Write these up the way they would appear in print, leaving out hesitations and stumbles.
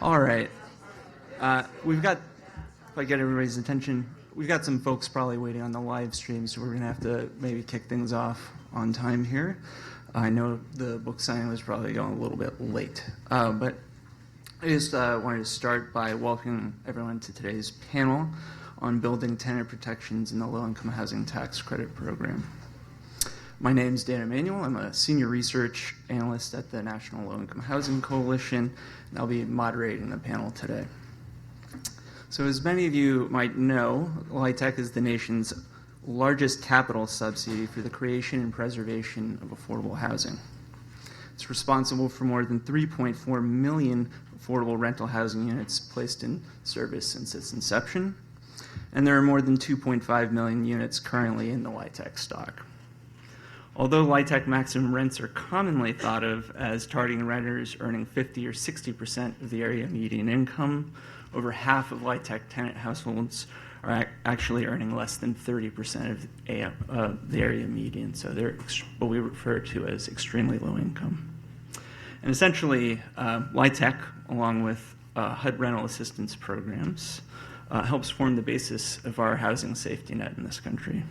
All right. We've got, if I get everybody's attention, we've got some folks probably waiting on the live stream, so we're going to have to maybe kick things off on time here. I know the book signing was probably going a little bit late, but I just wanted to start by welcoming everyone to today's panel on building tenant protections in the low-income housing tax credit program. My name is Dan Emanuel. I'm a senior research analyst at the National Low-Income Housing Coalition, and I'll be moderating the panel today. So as many of you might know, LIHTC is the nation's largest capital subsidy for the creation and preservation of affordable housing. It's responsible for more than 3.4 million affordable rental housing units placed in service since its inception, and there are more than 2.5 million units currently in the LIHTC stock. Although LIHTC maximum rents are commonly thought of as targeting renters earning 50 or 60% of the area median income, over half of LIHTC tenant households are actually earning less than 30% of the area median, so they're what we refer to as extremely low income. And essentially, LIHTC, along with HUD rental assistance programs, helps form the basis of our housing safety net in this country.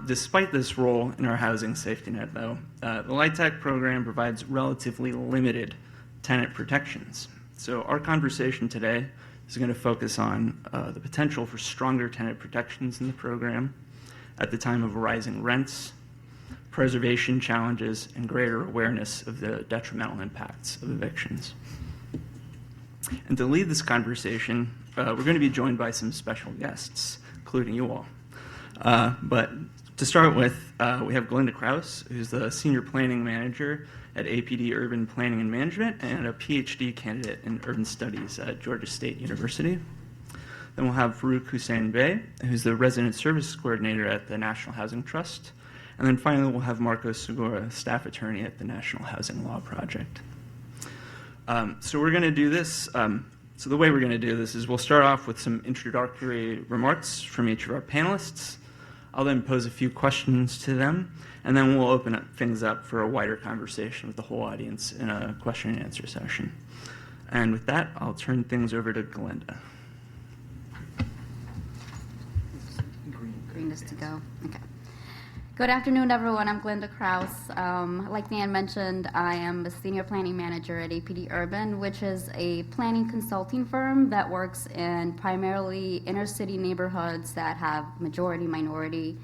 Despite this role in our housing safety net, though, the LIHTC program provides relatively limited tenant protections. So our conversation today is going to focus on the potential for stronger tenant protections in the program at the time of rising rents, preservation challenges, and greater awareness of the detrimental impacts of evictions. And to lead this conversation, we're going to be joined by some special guests, including you all. But to start with, we have Glenda Krause, who's the Senior Planning Manager at APD Urban Planning and Management and a PhD candidate in Urban Studies at Georgia State University. Then we'll have Farouk Hussein Bey, who's the Resident Services Coordinator at the National Housing Trust. And then finally, we'll have Marcos Segura, Staff Attorney at the National Housing Law Project. So we're going to do this. So the way we're going to do this is we'll start off with some introductory remarks from each of our panelists. I'll then pose a few questions to them, and then we'll open things up for a wider conversation with the whole audience in a question and answer session. And with that, I'll turn things over to Glenda. Green is to go. Okay. Good afternoon, everyone. I'm Glenda Krause. Like Dan mentioned, I am a Senior Planning Manager at APD Urban, which is a planning consulting firm that works in primarily inner city neighborhoods that have majority minority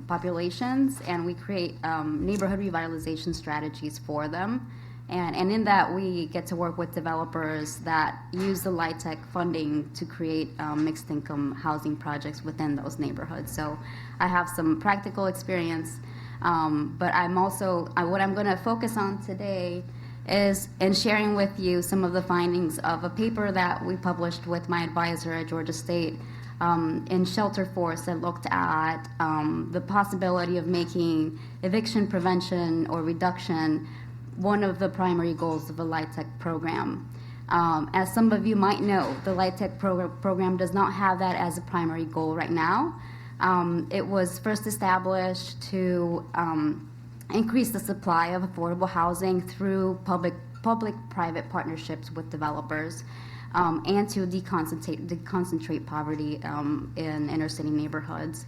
populations, and we create neighborhood revitalization strategies for them. And in that, we get to work with developers that use the LIHTC funding to create mixed income housing projects within those neighborhoods. So I have some practical experience, but I'm also, what I'm going to focus on today is in sharing with you some of the findings of a paper that we published with my advisor at Georgia State in Shelter Force that looked at the possibility of making eviction prevention or reduction one of the primary goals of the LIHTC program. As some of you might know, the LIHTC program does not have that as a primary goal right now. It was first established to increase the supply of affordable housing through public-private partnerships with developers and to deconcentrate poverty in inner city neighborhoods.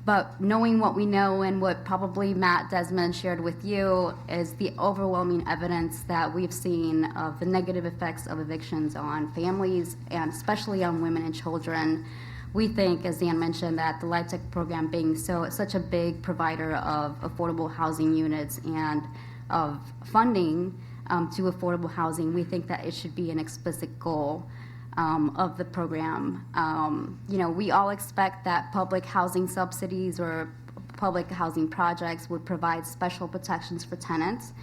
But knowing what we know and what probably Matt Desmond shared with you is the overwhelming evidence that we've seen of the negative effects of evictions on families and especially on women and children. We think, as Dan mentioned, that the LIHTC program being such a big provider of affordable housing units and of funding to affordable housing, we think that it should be an explicit goal of the program. We all expect that public housing subsidies or public housing projects would provide special protections for tenants.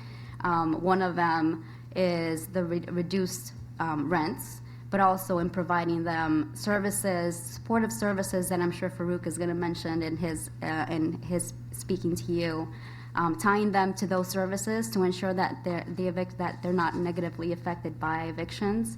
One of them is the reduced rents, but also in providing them services, supportive services that I'm sure Farouk is going to mention in his speaking to you, tying them to those services to ensure that they're not negatively affected by evictions.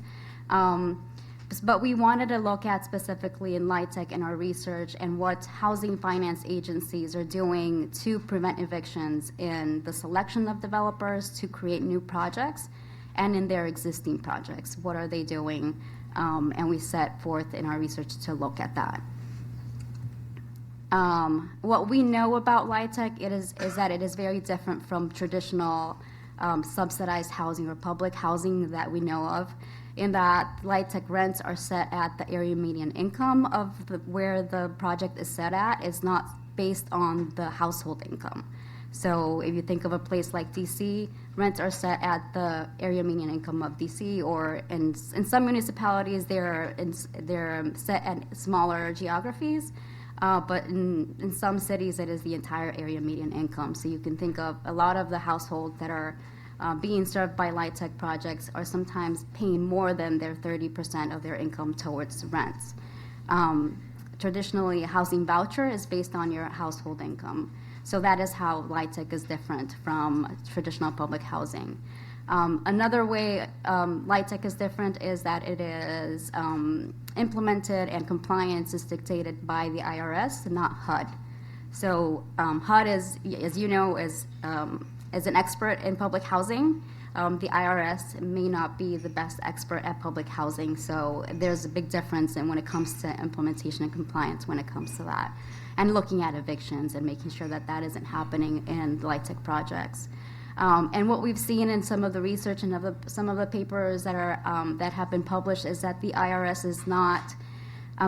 But we wanted to look at specifically in LIHTC in our research and what housing finance agencies are doing to prevent evictions in the selection of developers to create new projects and in their existing projects. What are they doing? And we set forth in our research to look at that. What we know about LIHTC is that it is very different from traditional subsidized housing or public housing that we know of, in that LIHTC rents are set at the area median income of where the project is set at. It's not based on the household income. So if you think of a place like DC, rents are set at the area median income of DC, or in some municipalities they're set at smaller geographies. But in some cities, it is the entire area median income. So you can think of a lot of the households that are being served by LIHTC projects are sometimes paying more than their 30% of their income towards rents. Traditionally, a housing voucher is based on your household income. So that is how LIHTC is different from traditional public housing. Another way LIHTC is different is that it is implemented and compliance is dictated by the IRS, not HUD. So HUD is, as you know, is an expert in public housing. The IRS may not be the best expert at public housing, so there's a big difference in when it comes to implementation and compliance when it comes to that, and looking at evictions and making sure that that isn't happening in LIHTC projects. And what we've seen in some of the research and some of the papers that are that have been published is that the IRS is not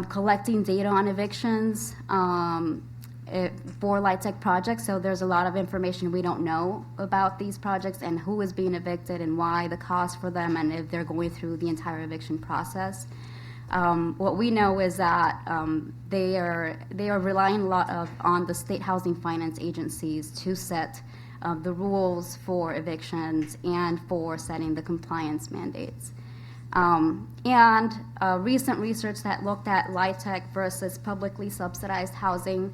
collecting data on evictions for LIHTC projects. So there's a lot of information we don't know about these projects and who is being evicted and why, the cost for them, and if they're going through the entire eviction process. What we know is that they are relying a lot on the state housing finance agencies to set the rules for evictions and for setting the compliance mandates. And recent research that looked at LIHTC versus publicly subsidized housing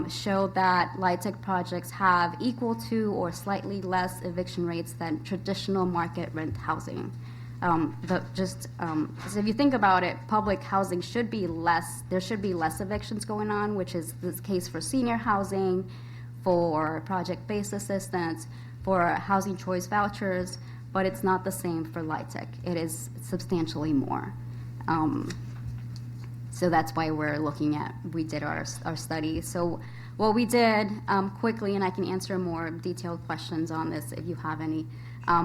showed that LIHTC projects have equal to or slightly less eviction rates than traditional market rent housing. So if you think about it, public housing should be less, there should be less evictions going on, which is the case for senior housing, for project-based assistance, for housing choice vouchers, but it's not the same for LIHTC. It is substantially more. So that's why we did our study. So what we did quickly, and I can answer more detailed questions on this if you have any,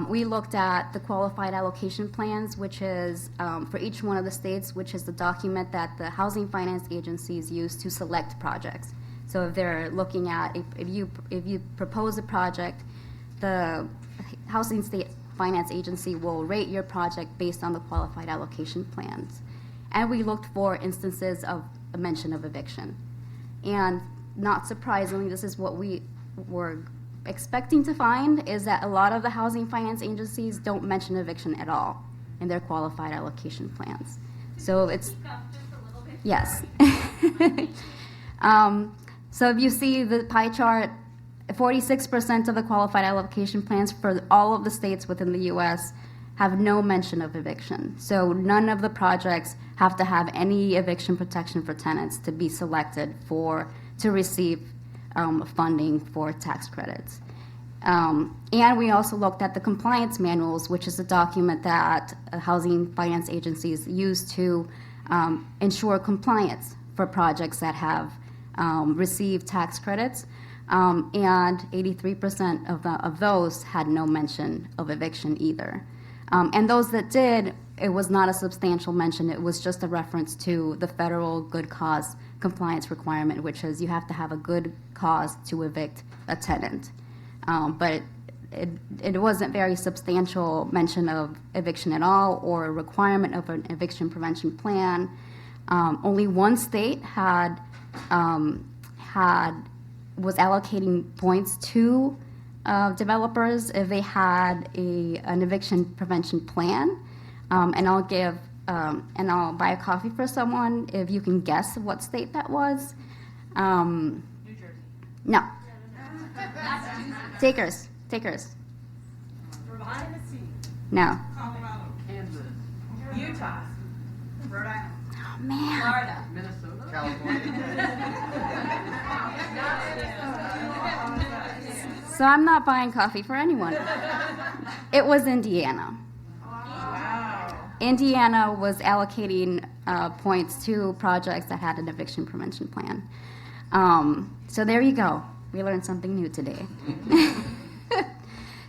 we looked at the qualified allocation plans, which is for each one of the states, which is the document that the housing finance agencies use to select projects. So if they're looking at, if you propose a project, the housing state finance agency will rate your project based on the qualified allocation plans. And we looked for instances of a mention of eviction. And not surprisingly, this is what we were expecting to find, is that a lot of the housing finance agencies don't mention eviction at all in their qualified allocation plans. So it's, yes. So if you see the pie chart, 46% of the qualified allocation plans for all of the states within the U.S. have no mention of eviction. So none of the projects have to have any eviction protection for tenants to be selected to receive funding for tax credits. And we also looked at the compliance manuals, which is a document that housing finance agencies use to ensure compliance for projects that have received tax credits. And 83% of those had no mention of eviction either. And those that did, it was not a substantial mention. It was just a reference to the federal good cause compliance requirement, which is you have to have a good cause to evict a tenant. But it wasn't very substantial mention of eviction at all or a requirement of an eviction prevention plan. Only one state was allocating points to developers if they had an eviction prevention plan. And I'll buy a coffee for someone if you can guess what state that was. New Jersey. No. Takers. Rhode Island. No. Colorado. Kansas. Utah. Rhode Island. Oh, man. Florida. Minnesota. California. So I'm not buying coffee for anyone. It was Indiana. Indiana was allocating points to projects that had an eviction prevention plan. So there you go. We learned something new today.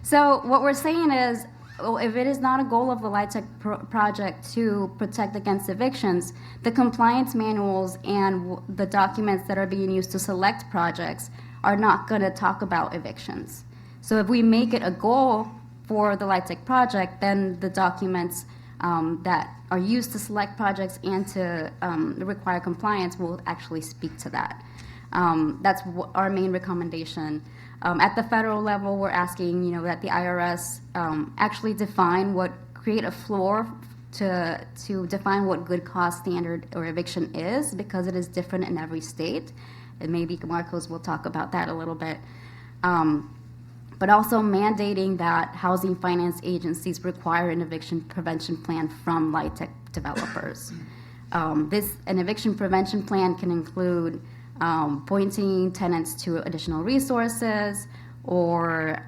So what we're saying is, if it is not a goal of the LIHTC project to protect against evictions, the compliance manuals and the documents that are being used to select projects are not going to talk about evictions. So if we make it a goal for the LIHTC project, then the documents that are used to select projects and to require compliance will actually speak to that. That's our main recommendation. At the federal level, we're asking, that the IRS actually create a floor to define what good cause standard or eviction is, because it is different in every state. And maybe Marcos will talk about that a little bit. But also mandating that housing finance agencies require an eviction prevention plan from LIHTC developers. An eviction prevention plan can include pointing tenants to additional resources, or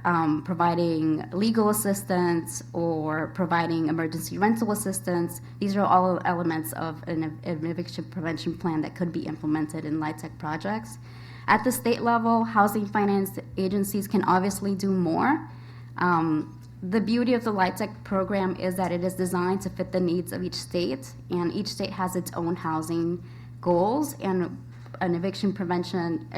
providing legal assistance, or providing emergency rental assistance. These are all elements of an eviction prevention plan that could be implemented in LIHTC projects. At the state level, housing finance agencies can obviously do more. The beauty of the LIHTC program is that it is designed to fit the needs of each state, and each state has its own housing goals, and an eviction prevention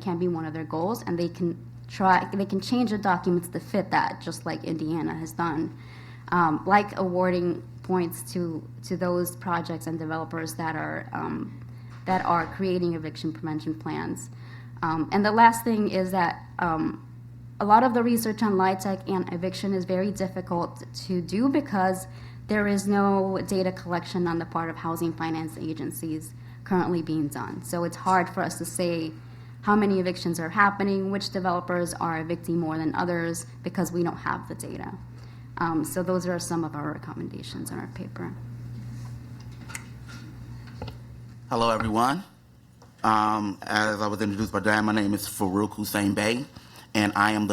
can be one of their goals, and they can change the documents to fit that, just like Indiana has done, like awarding points to those projects and developers that are creating eviction prevention plans. And the last thing is that a lot of the research on LIHTC and eviction is very difficult to do because there is no data collection on the part of housing finance agencies currently being done. So it's hard for us to say how many evictions are happening, which developers are evicting more than others, because we don't have the data. So those are some of our recommendations in our paper. Hello, everyone. As I was introduced by Diane, my name is Farouk Hussein Bey, and I am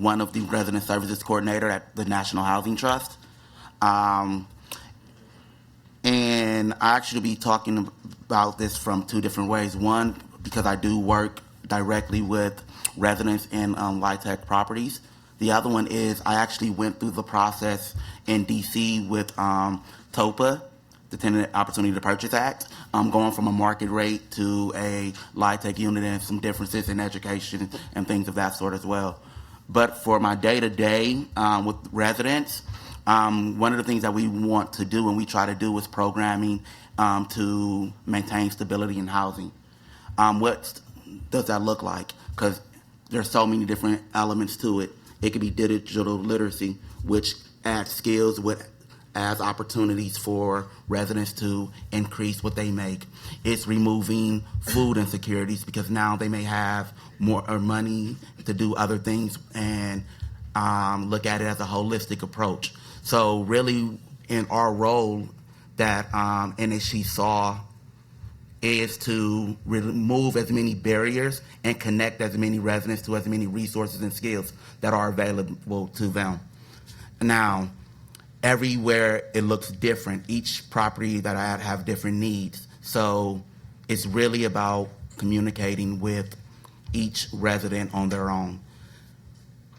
one of the resident services coordinator at the National Housing Trust. And I actually be talking about this from two different ways. One, because I do work directly with residents in LIHTC properties. The other one is I actually went through the process in DC with TOPA, the Tenant Opportunity to Purchase Act, going from a market rate to a LIHTC unit, and some differences in education and things of that sort as well. But for my day-to-day with residents, one of the things that we want to do and we try to do is programming to maintain stability in housing. What does that look like? Because there's so many different elements to it. It could be digital literacy, which adds skills as opportunities for residents to increase what they make. It's removing food insecurities, because now they may have more money to do other things and look at it as a holistic approach. So really, in our role that NHC saw is to remove as many barriers and connect as many residents to as many resources and skills that are available to them. Now, everywhere it looks different. Each property that I have different needs. So it's really about communicating with each resident on their own.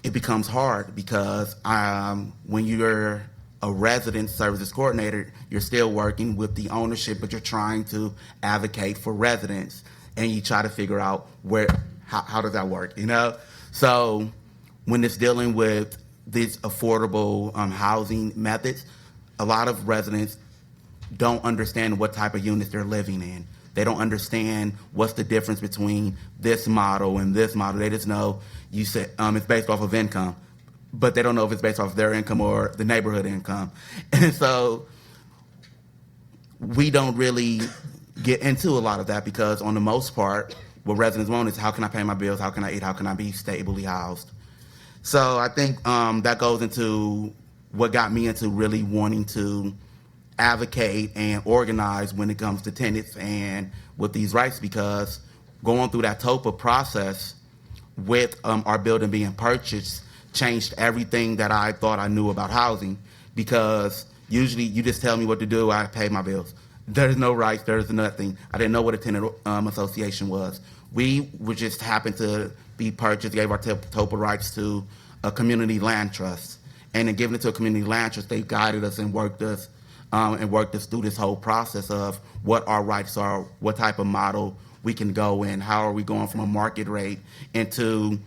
It becomes hard because when you're a resident services coordinator, you're still working with the ownership, but you're trying to advocate for residents, and you try to figure out how does that work, So when it's dealing with these affordable housing methods, a lot of residents don't understand what type of units they're living in. They don't understand what's the difference between this model and this model. They just know you said it's based off of income, but they don't know if it's based off their income or the neighborhood income. And so we don't really get into a lot of that, because on the most part, what residents want is, how can I pay my bills? How can I eat? How can I be stably housed? So I think that goes into what got me into really wanting to advocate and organize when it comes to tenants and with these rights, because going through that TOPA process, with our building being purchased changed everything that I thought I knew about housing, because usually you just tell me what to do, I pay my bills. There's no rights, there's nothing. I didn't know what a tenant association was. We would just happen to be purchased, gave our TOPA rights to a community land trust. And in giving it to a community land trust, they guided us and worked us through this whole process of what our rights are, what type of model we can go in, how are we going from a market rate into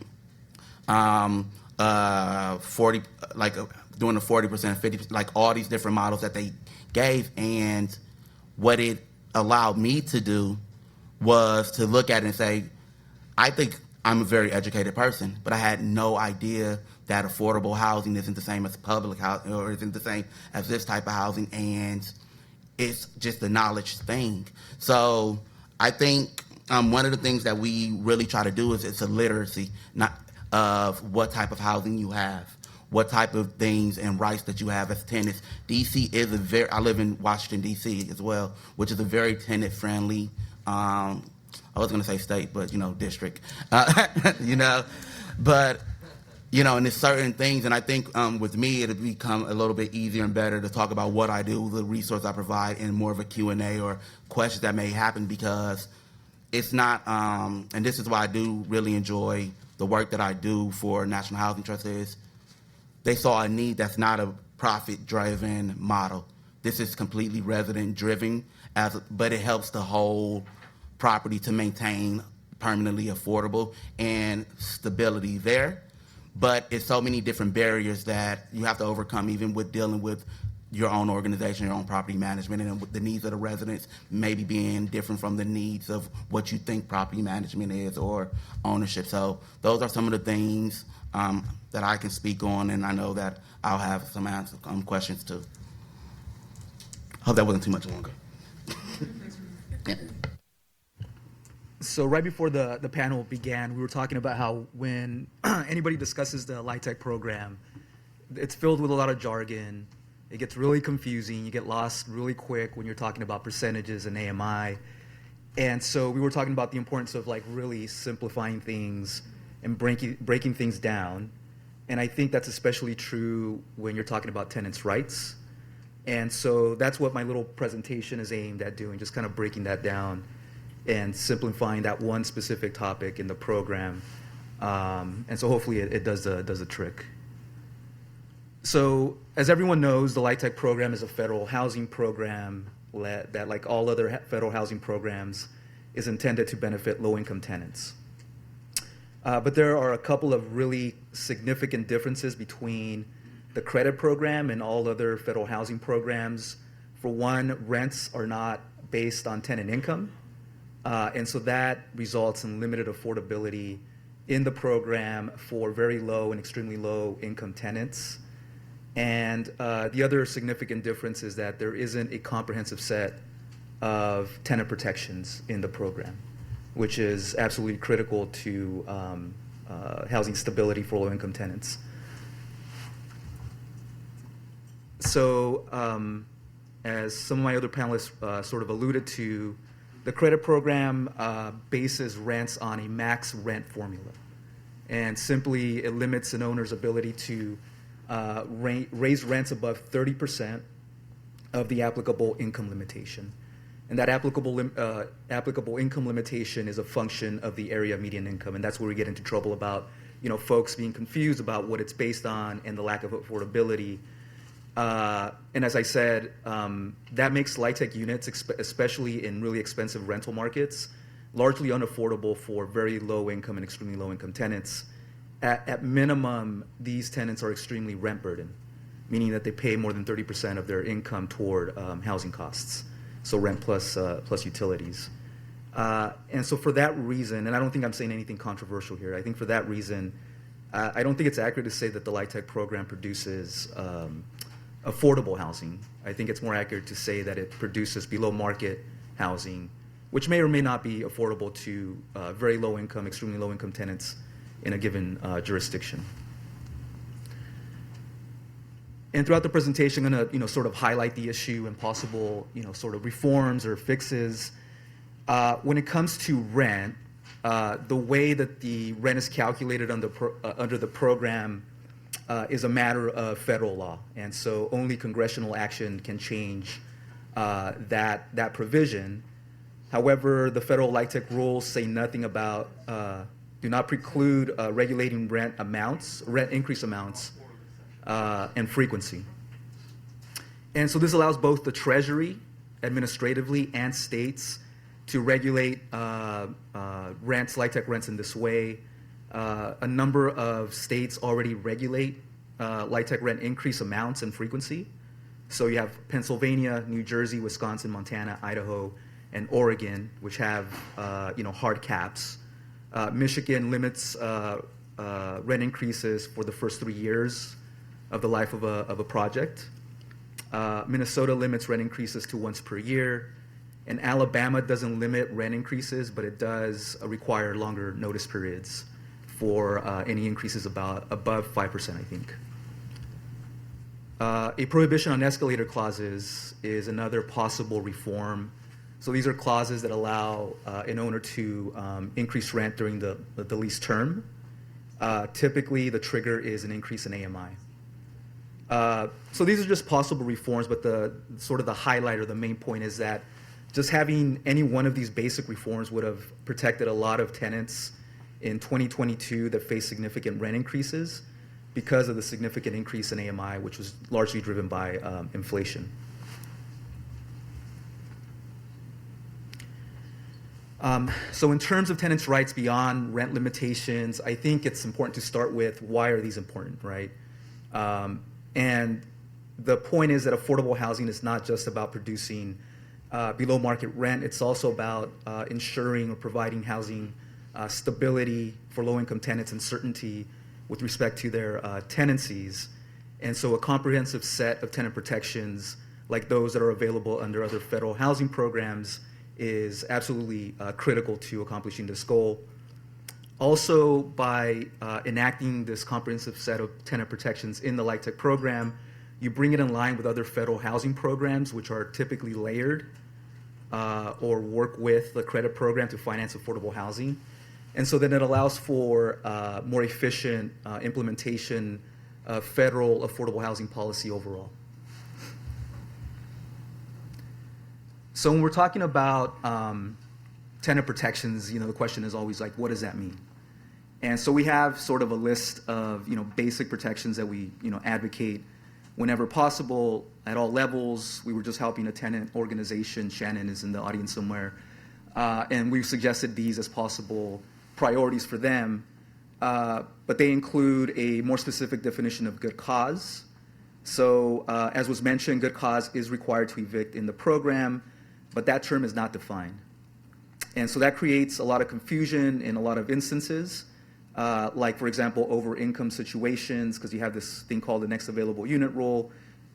40, like doing the 40%, 50%, like all these different models that they gave. And what it allowed me to do was to look at it and say, I think I'm a very educated person, but I had no idea that affordable housing isn't the same as public housing, or isn't the same as this type of housing, and it's just a knowledge thing. So I think one of the things that we really try to do is it's a literacy of what type of housing you have, what type of things and rights that you have as tenants. DC is I live in Washington, DC as well, which is a very tenant-friendly, I was going to say state, but, district, but, and there's certain things, and I think with me, it'll become a little bit easier and better to talk about what I do, the resource I provide, and more of a Q&A or questions that may happen, because it's not, and this is why I do really enjoy the work that I do for National Housing Trust, is they saw a need that's not a profit-driven model. This is completely resident-driven, but it helps the whole property to maintain permanently affordable and stability there. But it's so many different barriers that you have to overcome, even with dealing with your own organization, your own property management, and the needs of the residents maybe being different from the needs of what you think property management is or ownership. So those are some of the things that I can speak on, and I know that I'll have some questions too. Hope that wasn't too much longer. Yeah. So right before the panel began, we were talking about how when anybody discusses the LIHTC program, it's filled with a lot of jargon. It gets really confusing. You get lost really quick when you're talking about percentages and AMI. And so we were talking about the importance of really simplifying things and breaking things down. And I think that's especially true when you're talking about tenants' rights. And so that's what my little presentation is aimed at doing, just kind of breaking that down and simplifying that one specific topic in the program. And so hopefully it does the trick. So as everyone knows, the LIHTC program is a federal housing program that, like all other federal housing programs, is intended to benefit low-income tenants. But there are a couple of really significant differences between the credit program and all other federal housing programs. For one, rents are not based on tenant income. And so that results in limited affordability in the program for very low and extremely low income tenants. And the other significant difference is that there isn't a comprehensive set of tenant protections in the program, which is absolutely critical to housing stability for low income tenants. So as some of my other panelists sort of alluded to, the credit program bases rents on a max rent formula. And simply it limits an owner's ability to raise rents above 30% of the applicable income limitation. And that applicable income limitation is a function of the area median income. And that's where we get into trouble about folks being confused about what it's based on and the lack of affordability. And as I said, that makes LIHTC units, especially in really expensive rental markets, largely unaffordable for very low income and extremely low income tenants. At minimum, these tenants are extremely rent burdened, meaning that they pay more than 30% of their income toward housing costs, so rent plus utilities. And so for that reason, and I don't think I'm saying anything controversial here, I think for that reason, I don't think it's accurate to say that the LIHTC program produces affordable housing. I think it's more accurate to say that it produces below market housing, which may or may not be affordable to very low income, extremely low income tenants in a given jurisdiction. And throughout the presentation, I'm going to sort of highlight the issue and possible sort of reforms or fixes. When it comes to rent, the way that the rent is calculated under the program is a matter of federal law, and so only congressional action can change that provision. However, the federal LIHTC rules say nothing about, do not preclude regulating rent increase amounts, and frequency. And so this allows both the Treasury, administratively, and states to regulate LIHTC rents in this way. A number of states already regulate LIHTC rent increase amounts and frequency. So you have Pennsylvania, New Jersey, Wisconsin, Montana, Idaho, and Oregon, which have hard caps. Michigan limits rent increases for the first 3 years of the life of a project. Minnesota limits rent increases to once per year. And Alabama doesn't limit rent increases, but it does require longer notice periods for any increases above 5%, I think. A prohibition on escalator clauses is another possible reform. So these are clauses that allow an owner to increase rent during the lease term. Typically, the trigger is an increase in AMI. So these are just possible reforms, but the highlight or the main point is that just having any one of these basic reforms would have protected a lot of tenants in 2022 that face significant rent increases because of the significant increase in AMI, which was largely driven by inflation. So in terms of tenants' rights beyond rent limitations, I think it's important to start with why are these important, right? And the point is that affordable housing is not just about producing below market rent. It's also about ensuring or providing housing stability for low-income tenants and certainty with respect to their tenancies. And so a comprehensive set of tenant protections like those that are available under other federal housing programs is absolutely critical to accomplishing this goal. Also, by enacting this comprehensive set of tenant protections in the LIHTC program, you bring it in line with other federal housing programs, which are typically layered or work with the credit program to finance affordable housing. And so then it allows for more efficient implementation of federal affordable housing policy overall. So when we're talking about tenant protections, the question is always like, what does that mean? And so we have sort of a list of basic protections that we advocate whenever possible at all levels. We were just helping a tenant organization. Shannon is in the audience somewhere, and we've suggested these as possible priorities for them. But they include a more specific definition of good cause. So as was mentioned, good cause is required to evict in the program, but that term is not defined. And so that creates a lot of confusion in a lot of instances, like, for example, over income situations, because you have this thing called the next available unit rule.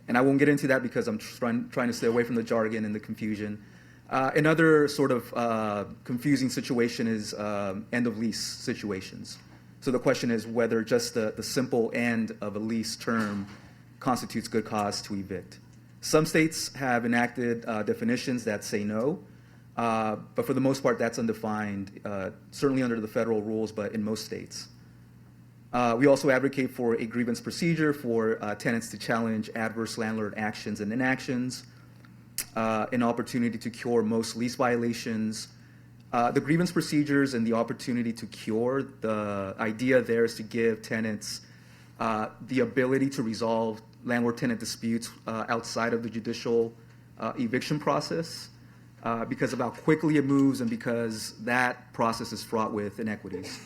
And I won't get into that because I'm trying to stay away from the jargon and the confusion. Another sort of confusing situation is end of lease situations. So the question is whether just the simple end of a lease term constitutes good cause to evict. Some states have enacted definitions that say no, but for the most part, that's undefined, certainly under the federal rules, but in most states. We also advocate for a grievance procedure for tenants to challenge adverse landlord actions and inactions, an opportunity to cure most lease violations. The grievance procedures and the opportunity to cure, the idea there is to give tenants the ability to resolve landlord-tenant disputes outside of the judicial eviction process because of how quickly it moves and because that process is fraught with inequities.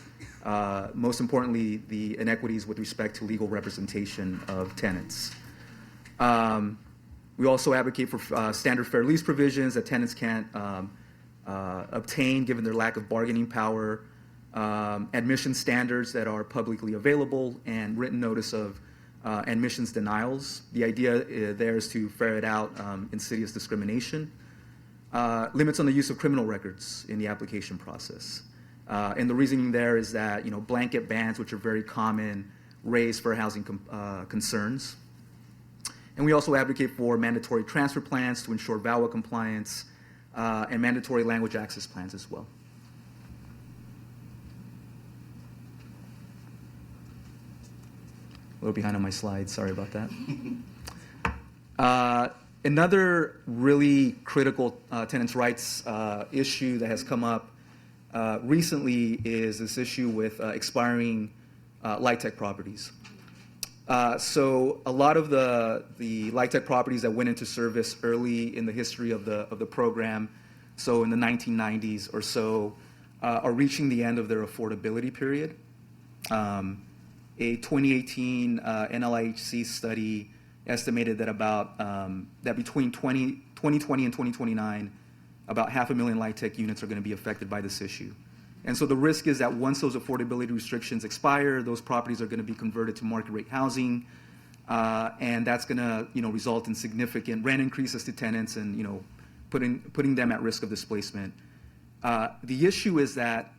Most importantly, the inequities with respect to legal representation of tenants. We also advocate for standard fair lease provisions that tenants can't obtain given their lack of bargaining power, admission standards that are publicly available, and written notice of admissions denials. The idea there is to ferret out insidious discrimination. Limits on the use of criminal records in the application process. And the reasoning there is that blanket bans, which are very common, raise fair housing concerns. And we also advocate for mandatory transfer plans to ensure VAWA compliance and mandatory language access plans as well. little behind on my slides. Sorry about that. Another really critical tenants' rights issue that has come up recently is this issue with expiring LIHTC properties. So a lot of the LIHTC properties that went into service early in the history of the program, so in the 1990s or so, are reaching the end of their affordability period. A 2018 LIHTC study estimated that that between 2020 and 2029, about 500,000 LIHTC units are going to be affected by this issue. And so the risk is that once those affordability restrictions expire, those properties are going to be converted to market rate housing, and that's going to result in significant rent increases to tenants and putting them at risk of displacement. The issue is that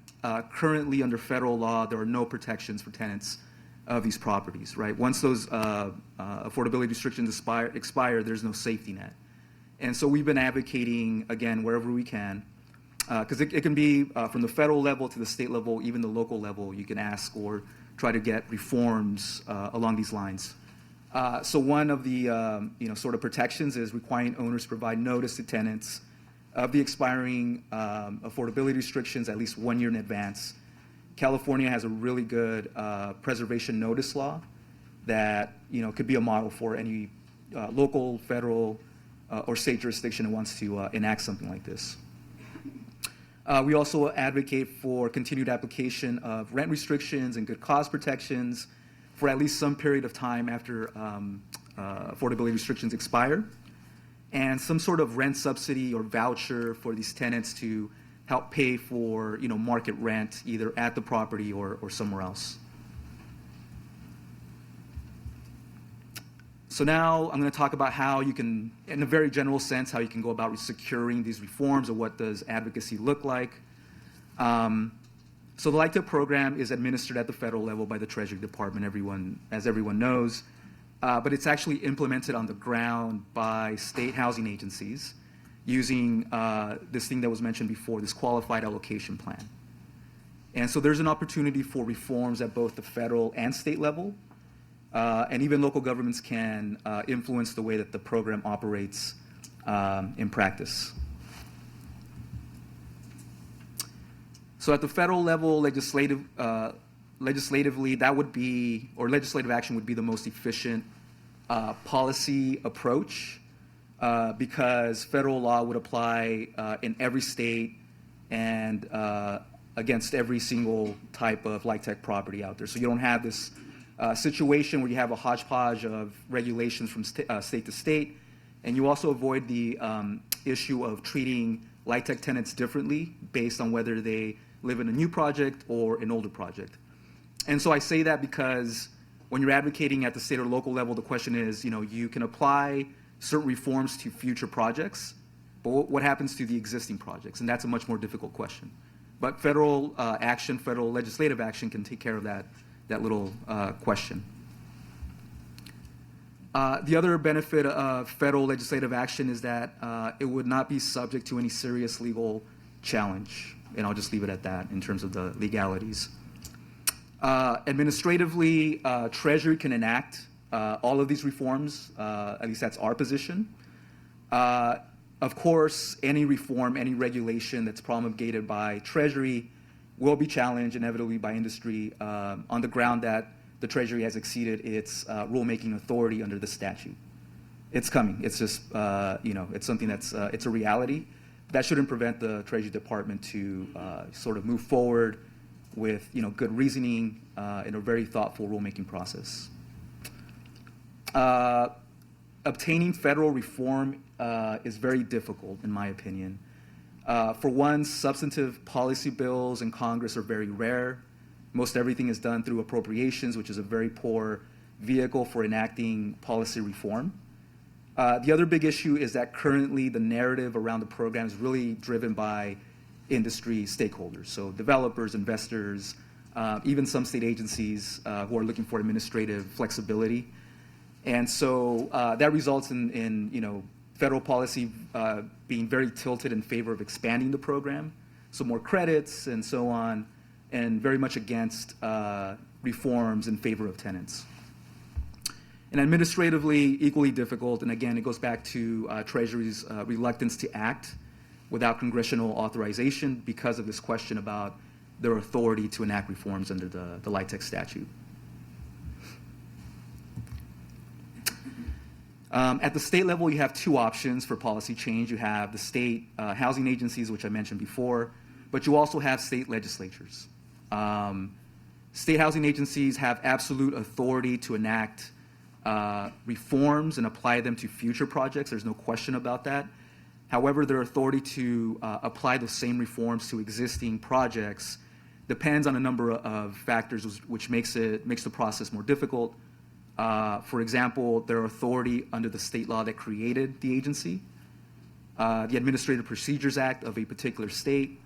currently under federal law, there are no protections for tenants of these properties, right? Once those affordability restrictions expire, there's no safety net. And so we've been advocating, again, wherever we can, because it can be from the federal level to the state level, even the local level, you can ask or try to get reforms along these lines. So one of the sort of protections is requiring owners to provide notice to tenants of the expiring affordability restrictions at least 1 year in advance. California has a really good preservation notice law that could be a model for any local, federal, or state jurisdiction that wants to enact something like this. We also advocate for continued application of rent restrictions and good cause protections for at least some period of time after affordability restrictions expire, and some sort of rent subsidy or voucher for these tenants to help pay for market rent either at the property or somewhere else. So now I'm going to talk about how you can, in a very general sense, how you can go about securing these reforms, or what does advocacy look like. So the LIHTC program is administered at the federal level by the Treasury Department, as everyone knows, but it's actually implemented on the ground by state housing agencies using this thing that was mentioned before, this qualified allocation plan. And so there's an opportunity for reforms at both the federal and state level. And even local governments can influence the way that the program operates in practice. So at the federal level, legislatively, that would be, or legislative action would be the most efficient policy approach because federal law would apply in every state and against every single type of LIHTC property out there. So you don't have this situation where you have a hodgepodge of regulations from state to state, and you also avoid the issue of treating LIHTC tenants differently based on whether they live in a new project or an older project. And so I say that because when you're advocating at the state or local level, the question is, you can apply certain reforms to future projects, but what happens to the existing projects? And that's a much more difficult question. But federal action, federal legislative action can take care of that little question. The other benefit of federal legislative action is that it would not be subject to any serious legal challenge. And I'll just leave it at that in terms of the legalities. Administratively, Treasury can enact all of these reforms, at least that's our position. Of course, any reform, any regulation that's promulgated by Treasury will be challenged inevitably by industry on the ground that the Treasury has exceeded its rulemaking authority under the statute. It's coming. It's just, it's something that's, it's a reality. That shouldn't prevent the Treasury Department to sort of move forward with, good reasoning in a very thoughtful rulemaking process. Obtaining federal reform is very difficult, in my opinion. For one, substantive policy bills in Congress are very rare. Most everything is done through appropriations, which is a very poor vehicle for enacting policy reform. The other big issue is that currently the narrative around the program is really driven by industry stakeholders, so developers, investors, even some state agencies who are looking for administrative flexibility. And so that results in federal policy being very tilted in favor of expanding the program, so more credits and so on, and very much against reforms in favor of tenants. And administratively, equally difficult. And again, it goes back to Treasury's reluctance to act without congressional authorization because of this question about their authority to enact reforms under the LIHTC statute. At the state level, you have two options for policy change. You have the state housing agencies, which I mentioned before, but you also have state legislatures. State housing agencies have absolute authority to enact reforms and apply them to future projects. There's no question about that. However, their authority to apply those same reforms to existing projects depends on a number of factors, which makes the process more difficult. For example, their authority under the state law that created the agency, the Administrative Procedures Act of a particular state,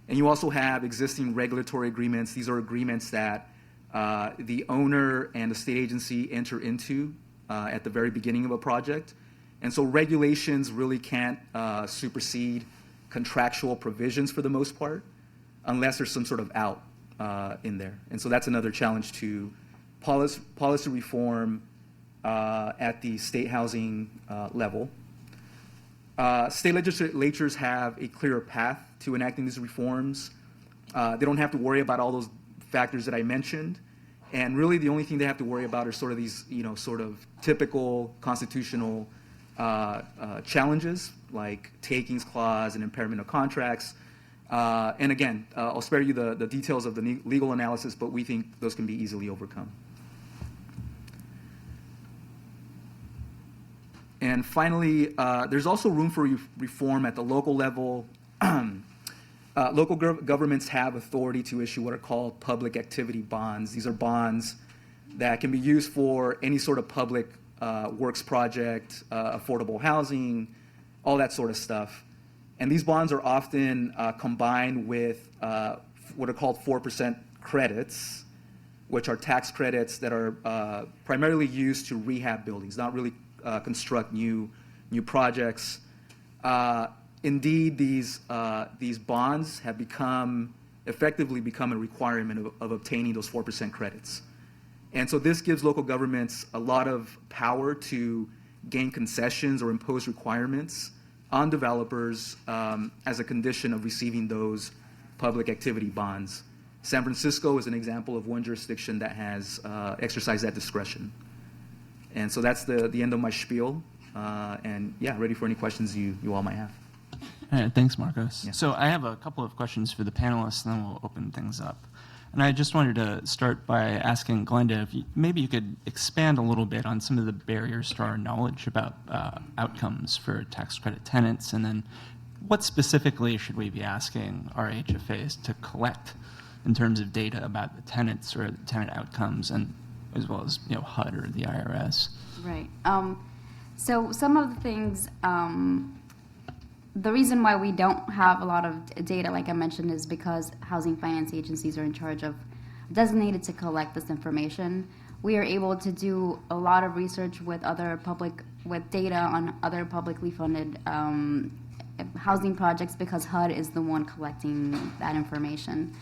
and you also have existing regulatory agreements. These are agreements that the owner and the state agency enter into at the very beginning of a project. And so regulations really can't supersede contractual provisions for the most part, unless there's some sort of out in there. And so that's another challenge to policy reform at the state housing level. State legislatures have a clearer path to enacting these reforms. They don't have to worry about all those factors that I mentioned. And really the only thing they have to worry about are sort of these, sort of typical constitutional challenges like takings clause and impairment of contracts. And again, I'll spare you the details of the legal analysis, but we think those can be easily overcome. And finally, there's also room for reform at the local level. Local governments have authority to issue what are called public activity bonds. These are bonds that can be used for any sort of public works project, affordable housing, all that sort of stuff. And these bonds are often combined with what are called 4% credits, which are tax credits that are primarily used to rehab buildings, not really construct new projects. Indeed, these bonds have effectively become a requirement of obtaining those 4% credits. And so this gives local governments a lot of power to gain concessions or impose requirements on developers as a condition of receiving those public activity bonds. San Francisco is an example of one jurisdiction that has exercised that discretion. And so that's the end of my spiel. And yeah, ready for any questions you all might have. All right, thanks, Marcos. Yeah. So I have a couple of questions for the panelists, and then we'll open things up. And I just wanted to start by asking Glenda if maybe you could expand a little bit on some of the barriers to our knowledge about outcomes for tax credit tenants, and then what specifically should we be asking our HFAs to collect in terms of data about the tenants or the tenant outcomes, and as well as HUD or the IRS. Right. So some of the things, the reason why we don't have a lot of data, like I mentioned, is because housing finance agencies are in charge of, designated to collect this information. We are able to do a lot of research with data on other publicly funded housing projects because HUD is the one collecting that information.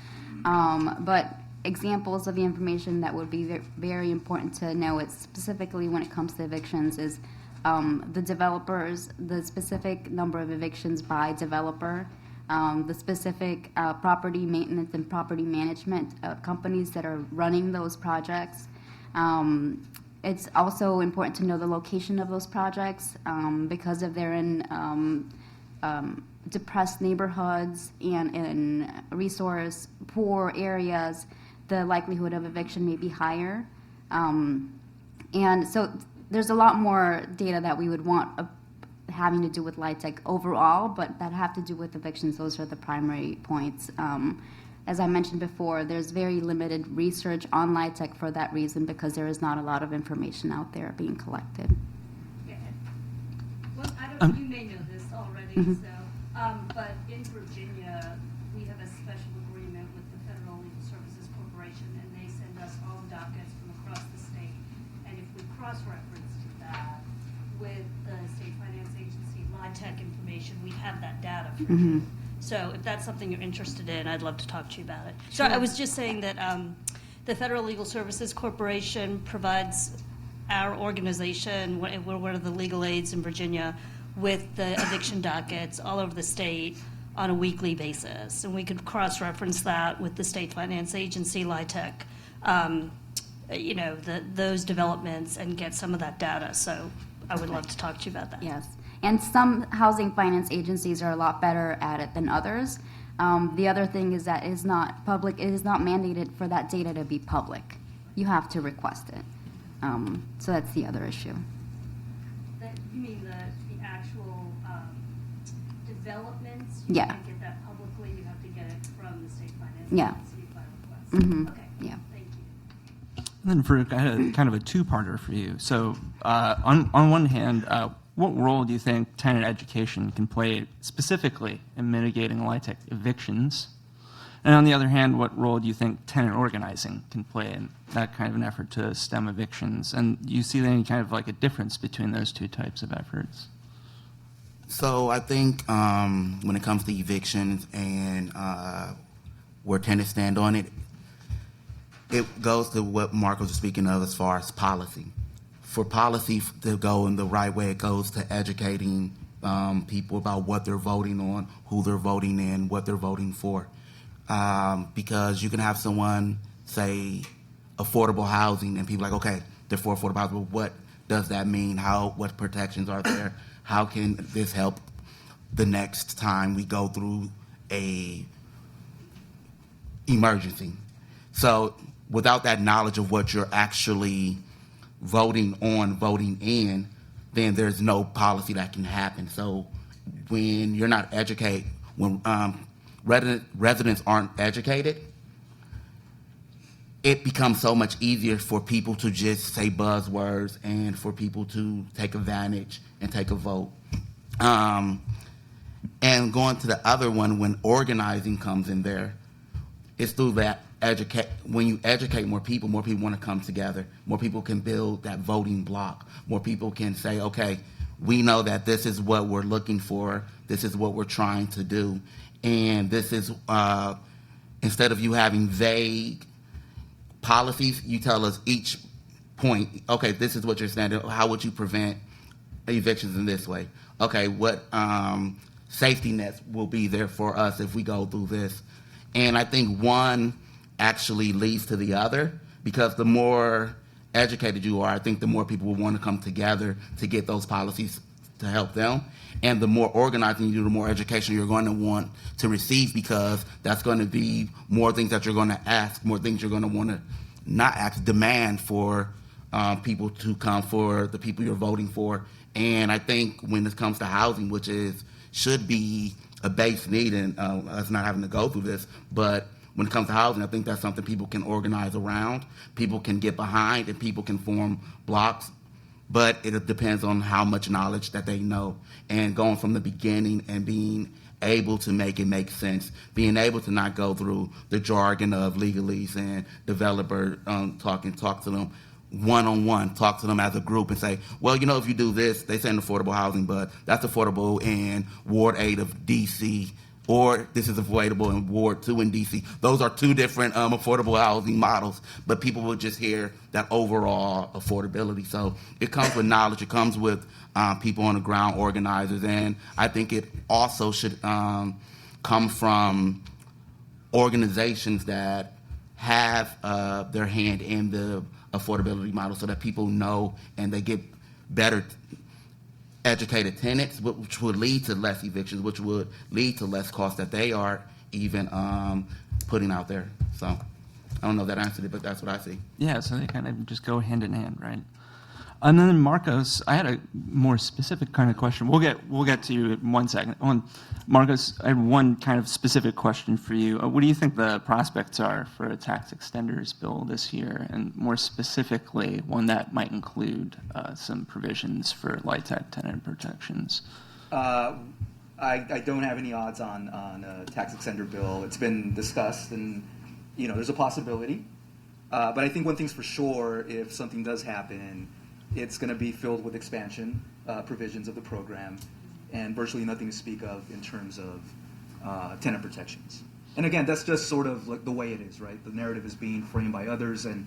But examples of the information that would be very important to know, it's specifically when it comes to evictions, is the developers, the specific number of evictions by developer, the specific property maintenance and property management companies that are running those projects. It's also important to know the location of those projects because if they're in depressed neighborhoods and in resource poor areas, the likelihood of eviction may be higher. And so there's a lot more data that we would want having to do with LIHTC overall, but that have to do with evictions. Those are the primary points. As I mentioned before, there's very limited research on LIHTC for that reason because there is not a lot of information out there being collected. Yeah. Well, you may know this already, but in Virginia, we have a special agreement with the Federal Legal Services Corporation, and they send us all the dockets from across the state. And if we cross-reference to that with the state finance agency LIHTC information, we have that data for you. So if that's something you're interested in, I'd love to talk to you about it. So I was just saying that the Federal Legal Services Corporation provides our organization, we're one of the legal aids in Virginia, with the eviction dockets all over the state on a weekly basis. And we could cross-reference that with the state finance agency, LIHTC, those developments and get some of that data. So I would love to talk to you about that. Yes, and some housing finance agencies are a lot better at it than others. The other thing is that it is not public, it is not mandated for that data to be public. You have to request it. So that's the other issue. You mean the actual developments? You Yeah. can't get that publicly, you have to get it from the state finance Yeah. agency by request? Mhm. Okay, Yeah. thank you. And then for kind of a two-parter for you. So on one hand, what role do you think tenant education can play specifically in mitigating LIHTC evictions? And on the other hand, what role do you think tenant organizing can play in that kind of an effort to stem evictions? And do you see any kind of like a difference between those two types of efforts? So I think when it comes to evictions and where tenants stand on it, it goes to what Marcos was speaking of as far as policy. For policy to go in the right way, it goes to educating people about what they're voting on, who they're voting in, what they're voting for. Because you can have someone say affordable housing and people like, okay, they're for affordable housing, but what does that mean? What protections are there? How can this help the next time we go through a emergency? So without that knowledge of what you're actually voting on, voting in, then there's no policy that can happen. So when you're not educated, when residents aren't educated, it becomes so much easier for people to just say buzzwords and for people to take advantage and take a vote. And going to the other one, when organizing comes in there, it's through that when you educate more people want to come together. More people can build that voting block. More people can say, okay, we know that this is what we're looking for. This is what we're trying to do. And this is, instead of you having vague policies, you tell us each point, okay, this is what you're standing. How would you prevent evictions in this way? Okay, what safety nets will be there for us if we go through this? And I think one actually leads to the other, because the more educated you are, I think the more people will want to come together to get those policies to help them. And the more organizing you do, the more education you're going to want to receive, because that's going to be more things that you're going to ask, more things you're going to want to not ask, demand for people to come for the people you're voting for. And I think when it comes to housing, which should be a base need, and us not having to go through this, but when it comes to housing, I think that's something people can organize around, people can get behind, and people can form blocks. But it depends on how much knowledge that they know, and going from the beginning and being able to make it make sense, being able to not go through the jargon of legalese and developer talk to them one-on-one, talk to them as a group and say, well, if you do this, they say in affordable housing, but that's affordable in Ward 8 of D.C., or this is affordable in Ward 2 in D.C. Those are two different affordable housing models, but people will just hear that overall affordability. So it comes with knowledge. It comes with people on the ground, organizers, and I think it also should come from organizations that have their hand in the affordability model, so that people know and they get better educated tenants, which would lead to less evictions, which would lead to less costs that they are even putting out there. So I don't know if that answered it, but that's what I see. Yeah, so they kind of just go hand in hand, right? And then Marcos, I had a more specific kind of question. We'll get to you in 1 second. Marcos, I have one kind of specific question for you. What do you think the prospects are for a tax extenders bill this year, and more specifically, one that might include some provisions for LIHTC tenant protections? I don't have any odds on a tax extender bill. It's been discussed, and there's a possibility. But I think one thing's for sure: if something does happen, it's going to be filled with expansion provisions of the program, and virtually nothing to speak of in terms of tenant protections. And again, that's just sort of like the way it is, right? The narrative is being framed by others, and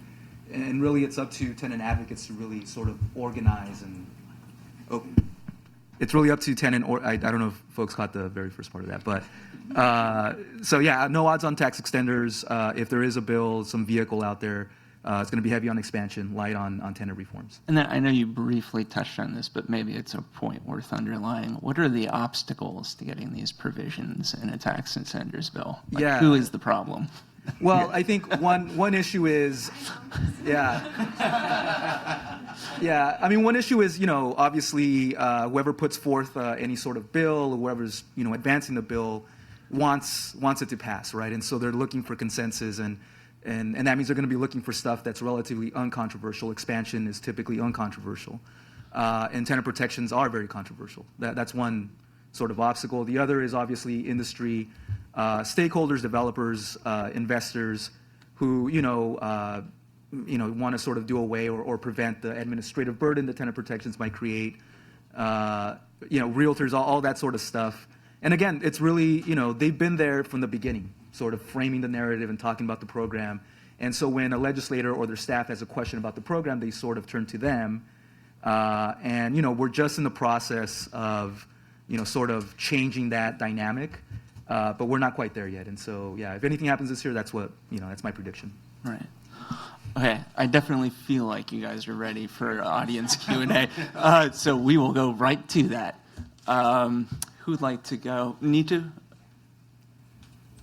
And really, it's up to tenant advocates to really sort of organize and. Oh, it's really up to tenant, or I don't know if folks caught the very first part of that, but so yeah, no odds on tax extenders. If there is a bill, some vehicle out there, it's going to be heavy on expansion, light on tenant reforms. And then I know you briefly touched on this, but maybe it's a point worth underlying. What are the obstacles to getting these provisions in a tax extenders bill? Like, Yeah. who is the problem? Well, I think one issue is, yeah. Yeah, I mean, one issue is, obviously, whoever puts forth any sort of bill, or whoever's, advancing the bill wants it to pass, right? And so they're looking for consensus, and that means they're going to be looking for stuff that's relatively uncontroversial. Expansion is typically uncontroversial. And tenant protections are very controversial. That's one sort of obstacle. The other is obviously industry, stakeholders, developers, investors who, want to sort of do away or prevent the administrative burden that tenant protections might create. Realtors, all that sort of stuff. And again, it's really, they've been there from the beginning, sort of framing the narrative and talking about the program. And so when a legislator or their staff has a question about the program, they sort of turn to them. And, we're just in the process of, sort of changing that dynamic. But we're not quite there yet. And so, yeah, if anything happens this year, that's what, that's my prediction. Right. Okay, I definitely feel like you guys are ready for audience Q&A. So we will go right to that. Who'd like to go? Nitu?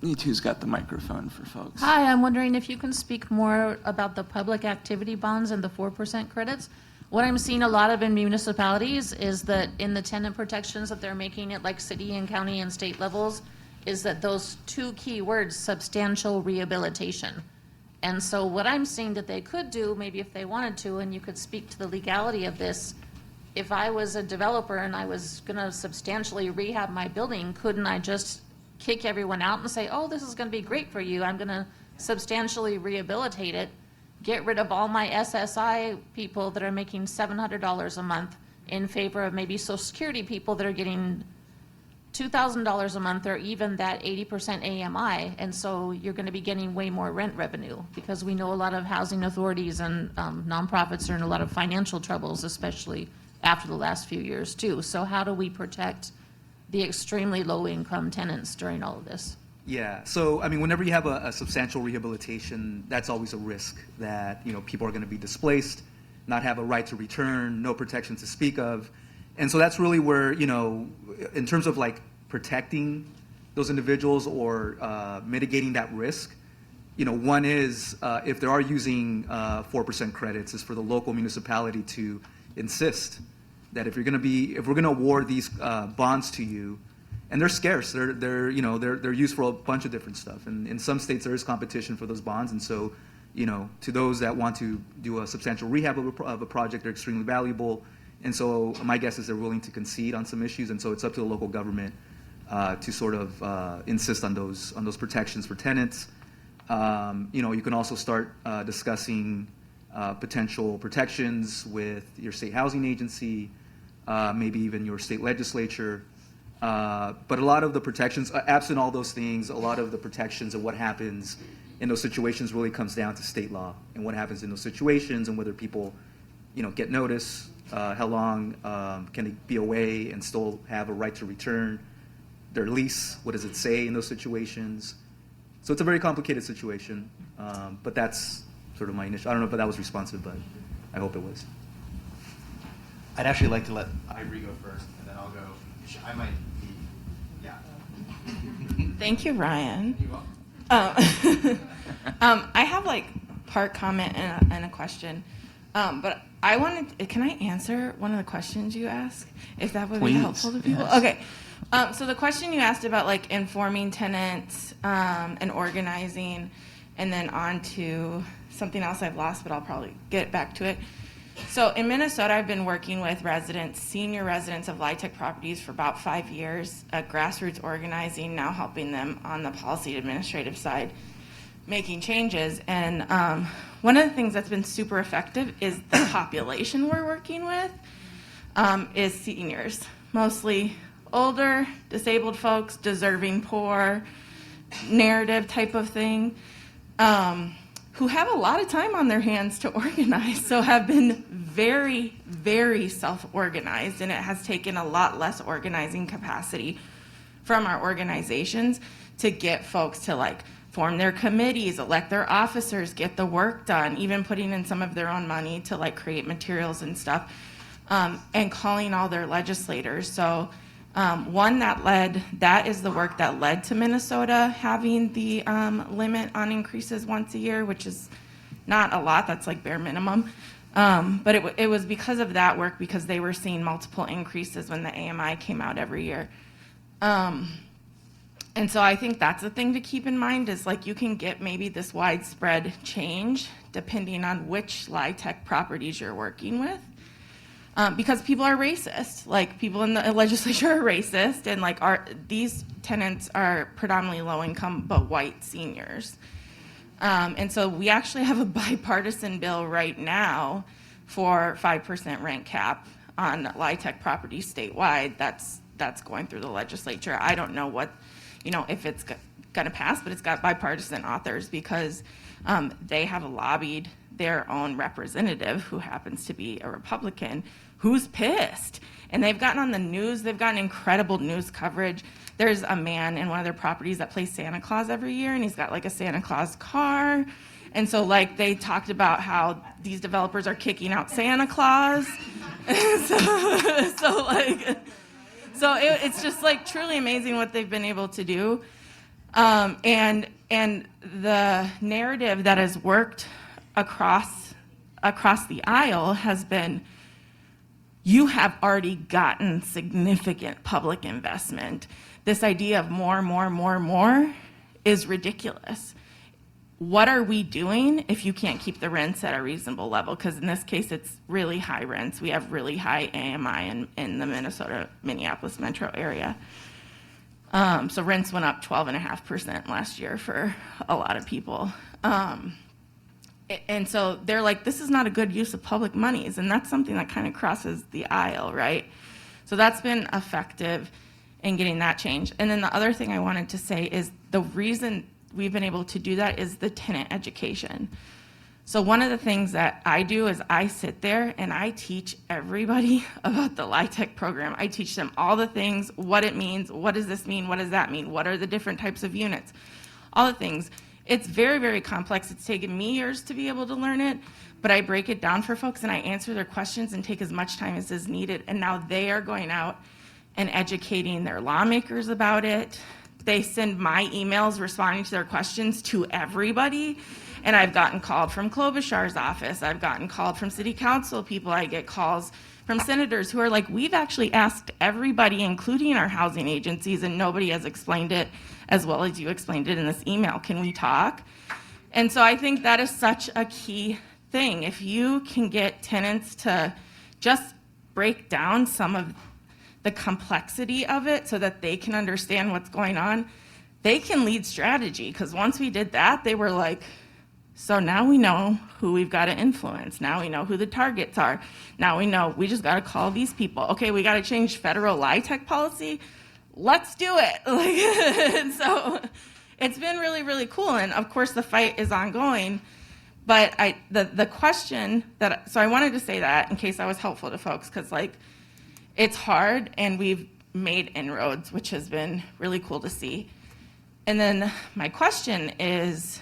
Nitu's got the microphone for folks. Hi, I'm wondering if you can speak more about the public activity bonds and the 4% credits. What I'm seeing a lot of in municipalities is that in the tenant protections that they're making at like city and county and state levels, is that those two key words, substantial rehabilitation. And so what I'm seeing that they could do, maybe if they wanted to, and you could speak to the legality of this, if I was a developer and I was going to substantially rehab my building, couldn't I just kick everyone out and say, oh, this is going to be great for you. I'm going to substantially rehabilitate it, get rid of all my SSI people that are making $700 a month in favor of maybe Social Security people that are getting $2,000 a month or even that 80% AMI. And so you're going to be getting way more rent revenue because we know a lot of housing authorities and nonprofits are in a lot of financial troubles, especially after the last few years too. So how do we protect the extremely low income tenants during all of this? Yeah, so I mean, whenever you have a substantial rehabilitation, that's always a risk that people are going to be displaced, not have a right to return, no protection to speak of, and so that's really where in terms of like protecting those individuals or mitigating that risk, one is if they are using 4% credits, is for the local municipality to insist that if we're going to award these bonds to you. And they're scarce. They're used for a bunch of different stuff. And in some states, there is competition for those bonds. And so, to those that want to do a substantial rehab of a project, they're extremely valuable. And so my guess is they're willing to concede on some issues. And so it's up to the local government to sort of insist on those protections for tenants. You can also start discussing potential protections with your state housing agency, maybe even your state legislature. But a lot of the protections, absent all those things, a lot of the protections and what happens in those situations really comes down to state law and what happens in those situations and whether people, get notice, how long can they be away and still have a right to return, their lease, what does it say in those situations. So it's a very complicated situation, but that's sort of my initial, I don't know if that was responsive, but I hope it was. I'd actually like to let Ivory go first, and then I'll go. I might be, yeah. Thank you, Ryan. You welcome. I have like part comment and a question, but I wanted. Can I answer one of the questions you asked? If that would Please, be helpful to people. yes. Okay. So the question you asked about like informing tenants and organizing, and then on to something else I've lost, but I'll probably get back to it. So in Minnesota, I've been working with senior residents of LIHTC properties for about 5 years, grassroots organizing, now helping them on the policy administrative side, making changes. And one of the things that's been super effective is the population we're working with is seniors, mostly older, disabled folks, deserving poor, narrative type of thing. who have a lot of time on their hands to organize, so have been very, very self-organized, and it has taken a lot less organizing capacity from our organizations to get folks to like form their committees, elect their officers, get the work done, even putting in some of their own money to like create materials and stuff, and calling all their legislators. So that is the work that led to Minnesota having the limit on increases once a year, which is not a lot, that's like bare minimum. But it was because of that work, because they were seeing multiple increases when the AMI came out every year. And so I think that's the thing to keep in mind is like you can get maybe this widespread change depending on which LIHTC properties you're working with. Because people are racist, like people in the legislature are racist, and like these tenants are predominantly low income but white seniors. And so we actually have a bipartisan bill right now for 5% rent cap on LIHTC properties statewide. That's going through the legislature. I don't know if it's going to pass, but it's got bipartisan authors because they have lobbied their own representative, who happens to be a Republican, who's pissed. And they've gotten on the news. They've gotten incredible news coverage. There's a man in one of their properties that plays Santa Claus every year, and he's got like a Santa Claus car. And so like they talked about how these developers are kicking out Santa Claus. So it's just like truly amazing what they've been able to do. And the narrative that has worked across the aisle has been, you have already gotten significant public investment. This idea of more is ridiculous. What are we doing if you can't keep the rents at a reasonable level? Because in this case, it's really high rents. We have really high AMI in the Minneapolis metro area. So rents went up 12.5% last year for a lot of people. And so they're like, this is not a good use of public monies. And that's something that kind of crosses the aisle, right? So that's been effective in getting that change. And then the other thing I wanted to say is the reason we've been able to do that is the tenant education. So one of the things that I do is I sit there and I teach everybody about the LIHTC program. I teach them all the things, what it means, what does this mean, what does that mean, what are the different types of units, all the things. It's very, very complex. It's taken me years to be able to learn it, but I break it down for folks and I answer their questions and take as much time as is needed. And now they are going out and educating their lawmakers about it. They send my emails responding to their questions to everybody. And I've gotten called from Klobuchar's office. I've gotten called from city council people. I get calls from senators who are like, we've actually asked everybody, including our housing agencies, and nobody has explained it as well as you explained it in this email. Can we talk? And so I think that is such a key thing. If you can get tenants to just break down some of the complexity of it so that they can understand what's going on, they can lead strategy. Because once we did that, they were like, so now we know who we've got to influence. Now we know who the targets are. Now we know we just got to call these people. Okay, we got to change federal LIHTC policy. Let's do it. And so it's been really, really cool. And of course, the fight is ongoing. But the question so I wanted to say that in case I was helpful to folks, because like it's hard and we've made inroads, which has been really cool to see. And then my question is,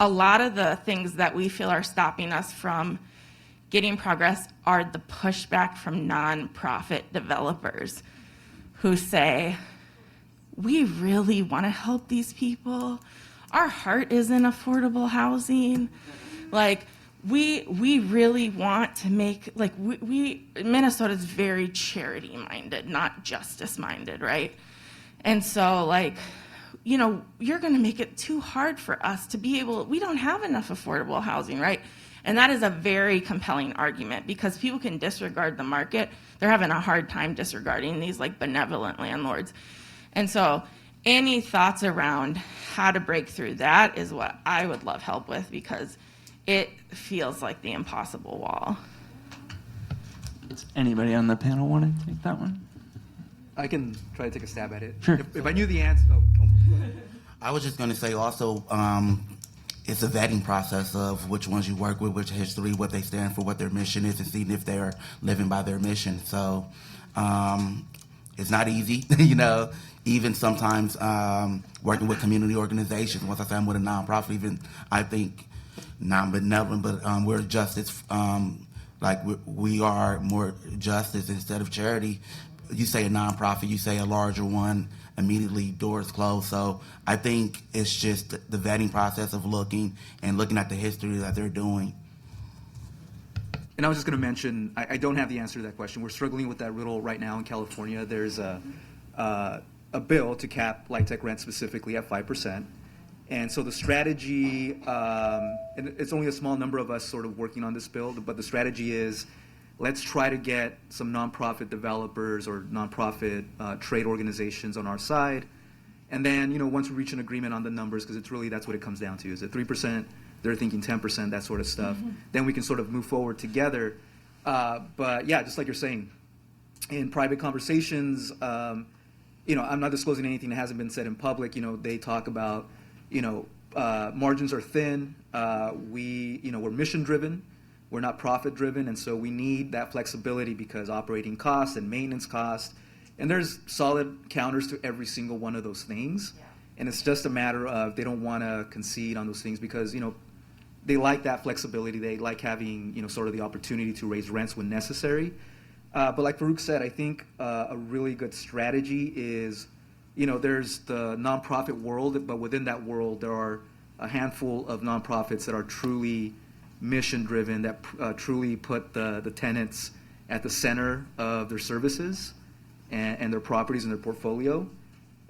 a lot of the things that we feel are stopping us from getting progress are the pushback from nonprofit developers who say, we really want to help these people. Our heart is in affordable housing. Like, we really want to make, like, Minnesota's very charity-minded, not justice-minded, right? And so, like, you know, you're going to make it too hard for us to be able, we don't have enough affordable housing, right? And that is a very compelling argument because people can disregard the market. They're having a hard time disregarding these like benevolent landlords. And so any thoughts around how to break through that is what I would love help with because it feels like the impossible wall. Does anybody on the panel want to take that one? I can try to take a stab at it. Sure. If I knew the answer. I was just going to say also, it's a vetting process of which ones you work with, which history, what they stand for, what their mission is, and seeing if they're living by their mission. So it's not easy, you know. Even sometimes working with community organizations. Once I say I'm with a nonprofit, even I think non-benevolent, but we're justice. Like we are more justice instead of charity. You say a nonprofit, you say a larger one, immediately doors close. So I think it's just the vetting process of looking at the history that they're doing. And I was just going to mention, I don't have the answer to that question. We're struggling with that riddle right now in California. There's a bill to cap LIHTC rent specifically at 5%. And so the strategy, and it's only a small number of us sort of working on this bill, but the strategy is let's try to get some nonprofit developers or nonprofit trade organizations on our side. And then, you know, once we reach an agreement on the numbers, because it's really, that's what it comes down to. Is it 3%? They're thinking 10%, that sort of stuff. Mm-hmm. Then we can sort of move forward together. But yeah, just like you're saying, in private conversations, you know, I'm not disclosing anything that hasn't been said in public. You know, they talk about, you know, margins are thin. We're mission driven. We're not profit driven. And so we need that flexibility because operating costs and maintenance costs, and there's solid counters to every single one of those things. Yeah. And it's just a matter of they don't want to concede on those things because, you know, they like that flexibility. They like having, you know, sort of the opportunity to raise rents when necessary. But like Farouk said, I think a really good strategy is, you know, there's the nonprofit world, but within that world, there are a handful of nonprofits that are truly mission-driven, that truly put the tenants at the center of their services and their properties and their portfolio.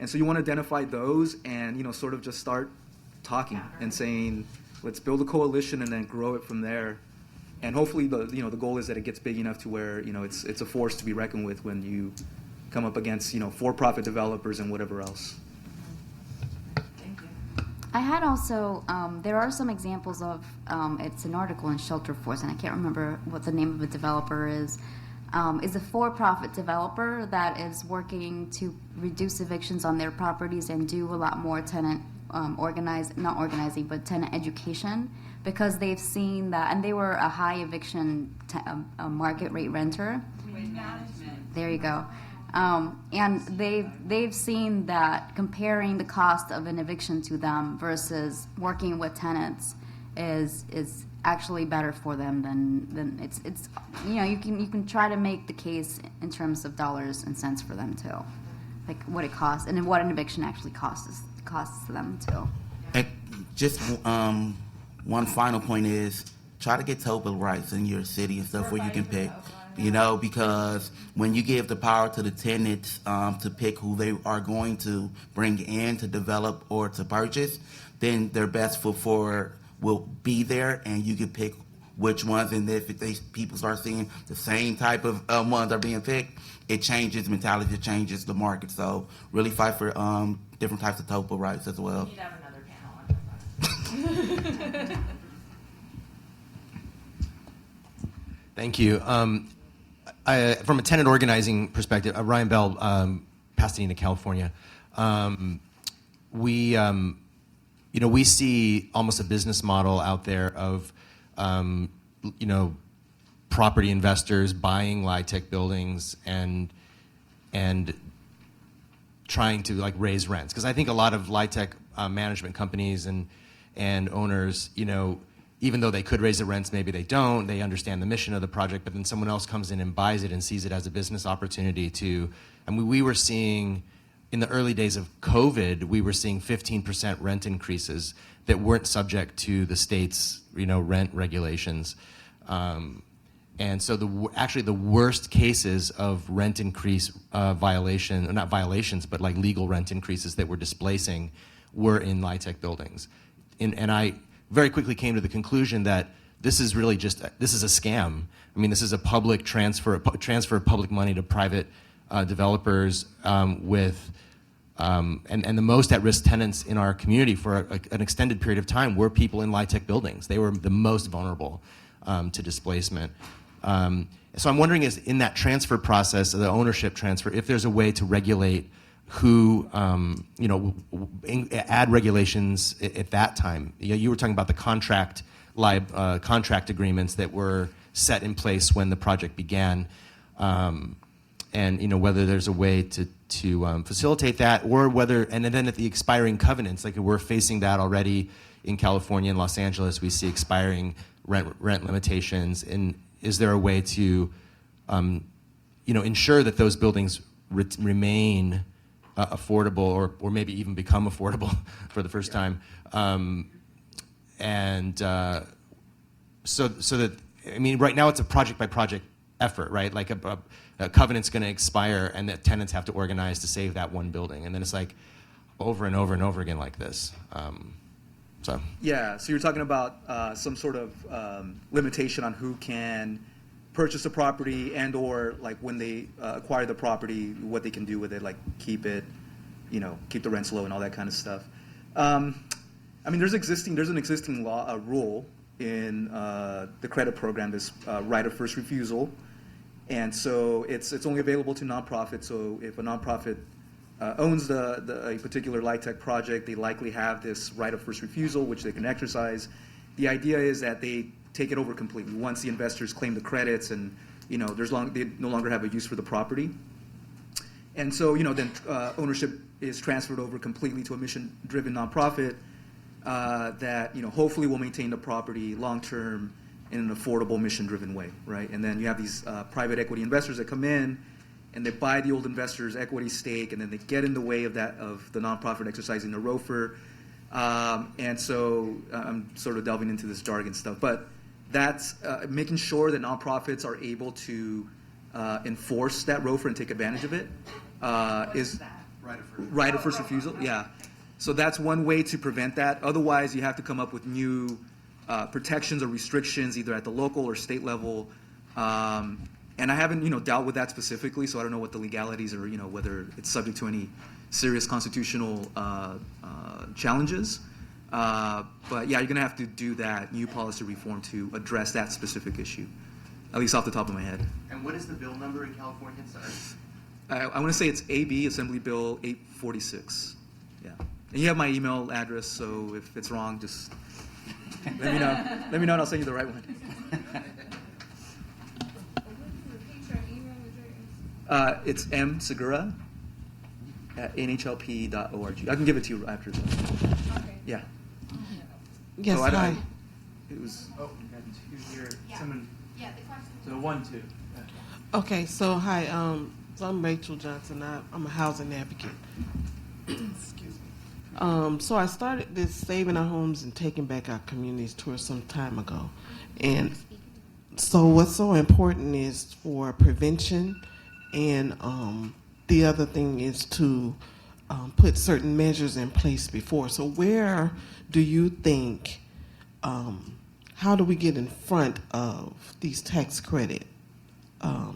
And so you want to identify those and, you know, sort of just start talking and saying, let's build a coalition and then grow it from there. And hopefully, the goal is that it gets big enough to where, you know, it's a force to be reckoned with when you come up against, you know, for-profit developers and whatever else. Thank you. I had also, there are some examples of, it's an article in Shelter Force, and I can't remember what the name of the developer is a for-profit developer that is working to reduce evictions on their properties and do a lot more tenant tenant education, because they've seen that, and they were a high eviction market rate renter. There you go. And they've seen that comparing the cost of an eviction to them versus working with tenants is actually better for them than it's you know, you can try to make the case in terms of dollars and cents for them too, like what it costs and then what an eviction actually costs them too. And just one final point is try to get total rights in your city and stuff where you can pick. You know, because when you give the power to the tenants to pick who they are going to bring in to develop or to purchase, then their best foot forward will be there, and you can pick which ones. And if people start seeing the same type of ones are being picked, it changes mentality, it changes the market. So really fight for different types of topo rights as well. We need to have another panel on that. Thank you. From a tenant organizing perspective, Ryan Bell, Pasadena, California. We see almost a business model out there of, property investors buying LIHTC buildings and trying to like raise rents. Because I think a lot of LIHTC management companies and owners, you know, even though they could raise the rents, maybe they don't. They understand the mission of the project, but then someone else comes in and buys it and sees it as a business opportunity to. And we were seeing, in the early days of COVID, we were seeing 15% rent increases that weren't subject to the state's, rent regulations. And so the worst cases of rent increase violation, or not violations, but like legal rent increases that were displacing were in LIHTC buildings. And I very quickly came to the conclusion that this is really this is a scam. I mean, this is a public transfer of public money to private developers with, and the most at-risk tenants in our community for an extended period of time were people in LIHTC buildings. They were the most vulnerable to displacement. So I'm wondering, is in that transfer process, the ownership transfer, if there's a way to regulate who, add regulations at that time. You were talking about the contract agreements that were set in place when the project began, and whether there's a way to facilitate that, or whether, and then at the expiring covenants, like we're facing that already in California and Los Angeles, we see expiring rent limitations, and is there a way to ensure that those buildings remain affordable, or maybe even become affordable for the first time, so that, I mean, right now it's a project by project effort, right? Like a covenant's going to expire, and the tenants have to organize to save that one building, and then it's like over and over and over again like this. Yeah, so you're talking about some sort of limitation on who can purchase a property, and or like when they acquire the property, what they can do with it, like keep it, keep the rents low and all that kind of stuff. I mean, there's an existing law, rule in the credit program, this right of first refusal, and so it's only available to nonprofits. So if a nonprofit owns a particular LIHTC project, they likely have this right of first refusal, which they can exercise. The idea is that they take it over completely once the investors claim the credits, and they no longer have a use for the property. And so then ownership is transferred over completely to a mission-driven nonprofit that hopefully will maintain the property long-term in an affordable, mission-driven way, right? And then you have these private equity investors that come in, and they buy the old investor's equity stake, and then they get in the way of the nonprofit exercising the ROFR. And so I'm sort of delving into this jargon stuff, but that's making sure that nonprofits are able to enforce that ROFR and take advantage of it. Is right of first refusal. Yeah. So that's one way to prevent that. Otherwise, you have to come up with new protections or restrictions, either at the local or state level. And I haven't, dealt with that specifically, so I don't know what the legalities are, whether it's subject to any serious constitutional challenges. But yeah, you're going to have to do that new policy reform to address that specific issue, at least off the top of my head. And what is the bill number in California? Sorry. I want to say it's AB Assembly Bill 846. Yeah. And you have my email address, so if it's wrong, just let me know. Let me know, and I'll send you the right one. It's msegura@nhlp.org. I can give it to you after this. Okay. Yeah. Yes, So hi. It was. Oh, we got two here. Someone. Yeah, the question. So 1, 2. Okay, so hi, so I'm Rachel Johnson. I'm a housing advocate. Excuse me. So I started this Saving Our Homes and Taking Back Our Communities tour some time ago. And so what's so important is for prevention, and the other thing is to put certain measures in place before. So where do you think, how do we get in front of these tax credit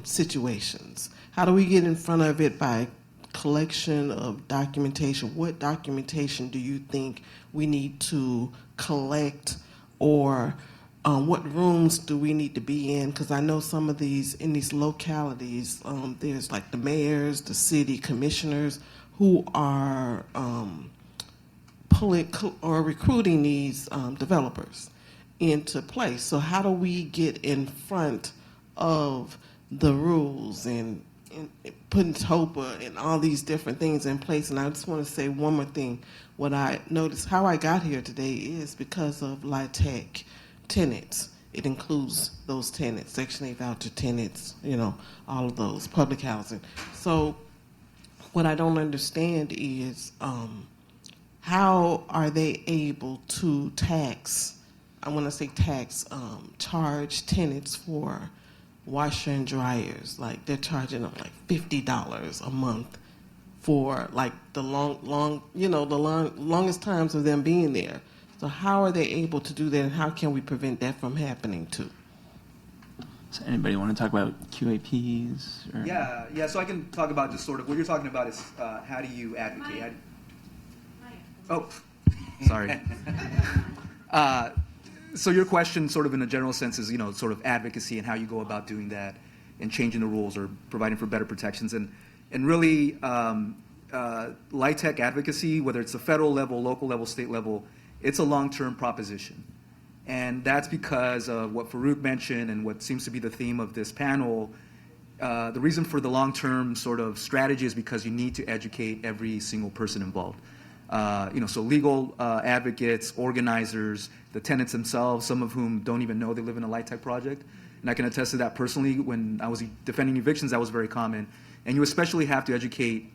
situations? How do we get in front of it by collection of documentation? What documentation do you think we need to collect, or what rooms do we need to be in? Because I know some of these, in these localities, there's like the mayors, the city commissioners who are recruiting these developers into place. So how do we get in front of the rules and putting TOPA and all these different things in place? And I just want to say one more thing. What I noticed, how I got here today is because of LIHTC tenants. It includes those tenants, Section 8 voucher tenants, all of those, public housing. So what I don't understand is how are they able to charge tenants for washer and dryers? Like they're charging them like $50 a month for like the longest times of them being there. So how are they able to do that, and how can we prevent that from happening too? So anybody want to talk about QAPs? Or? Yeah. So I can talk about just sort of what you're talking about is how do you advocate? Sorry. So your question, sort of in a general sense, is sort of advocacy and how you go about doing that, and changing the rules or providing for better protections, and really LIHTC advocacy, whether it's the federal level, local level, state level, it's a long-term proposition. And that's because of what Farouk mentioned and what seems to be the theme of this panel. The reason for the long-term sort of strategy is because you need to educate every single person involved. So legal advocates, organizers, the tenants themselves, some of whom don't even know they live in a LIHTC project. And I can attest to that personally. When I was defending evictions, that was very common. And you especially have to educate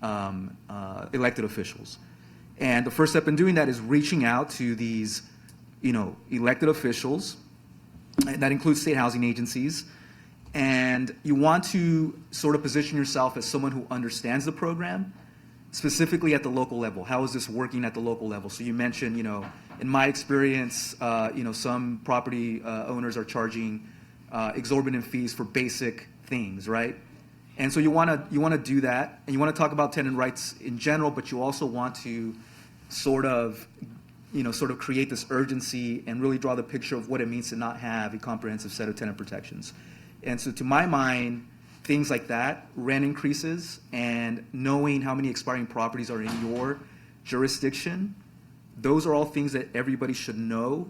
elected officials. And the first step in doing that is reaching out to these, elected officials, and that includes state housing agencies. And you want to sort of position yourself as someone who understands the program, specifically at the local level. How is this working at the local level? So you mentioned, in my experience, some property owners are charging exorbitant fees for basic things, right? And so you want to do that, and you want to talk about tenant rights in general, but you also want to sort of create this urgency and really draw the picture of what it means to not have a comprehensive set of tenant protections. And so to my mind, things like that, rent increases, and knowing how many expiring properties are in your jurisdiction, those are all things that everybody should know.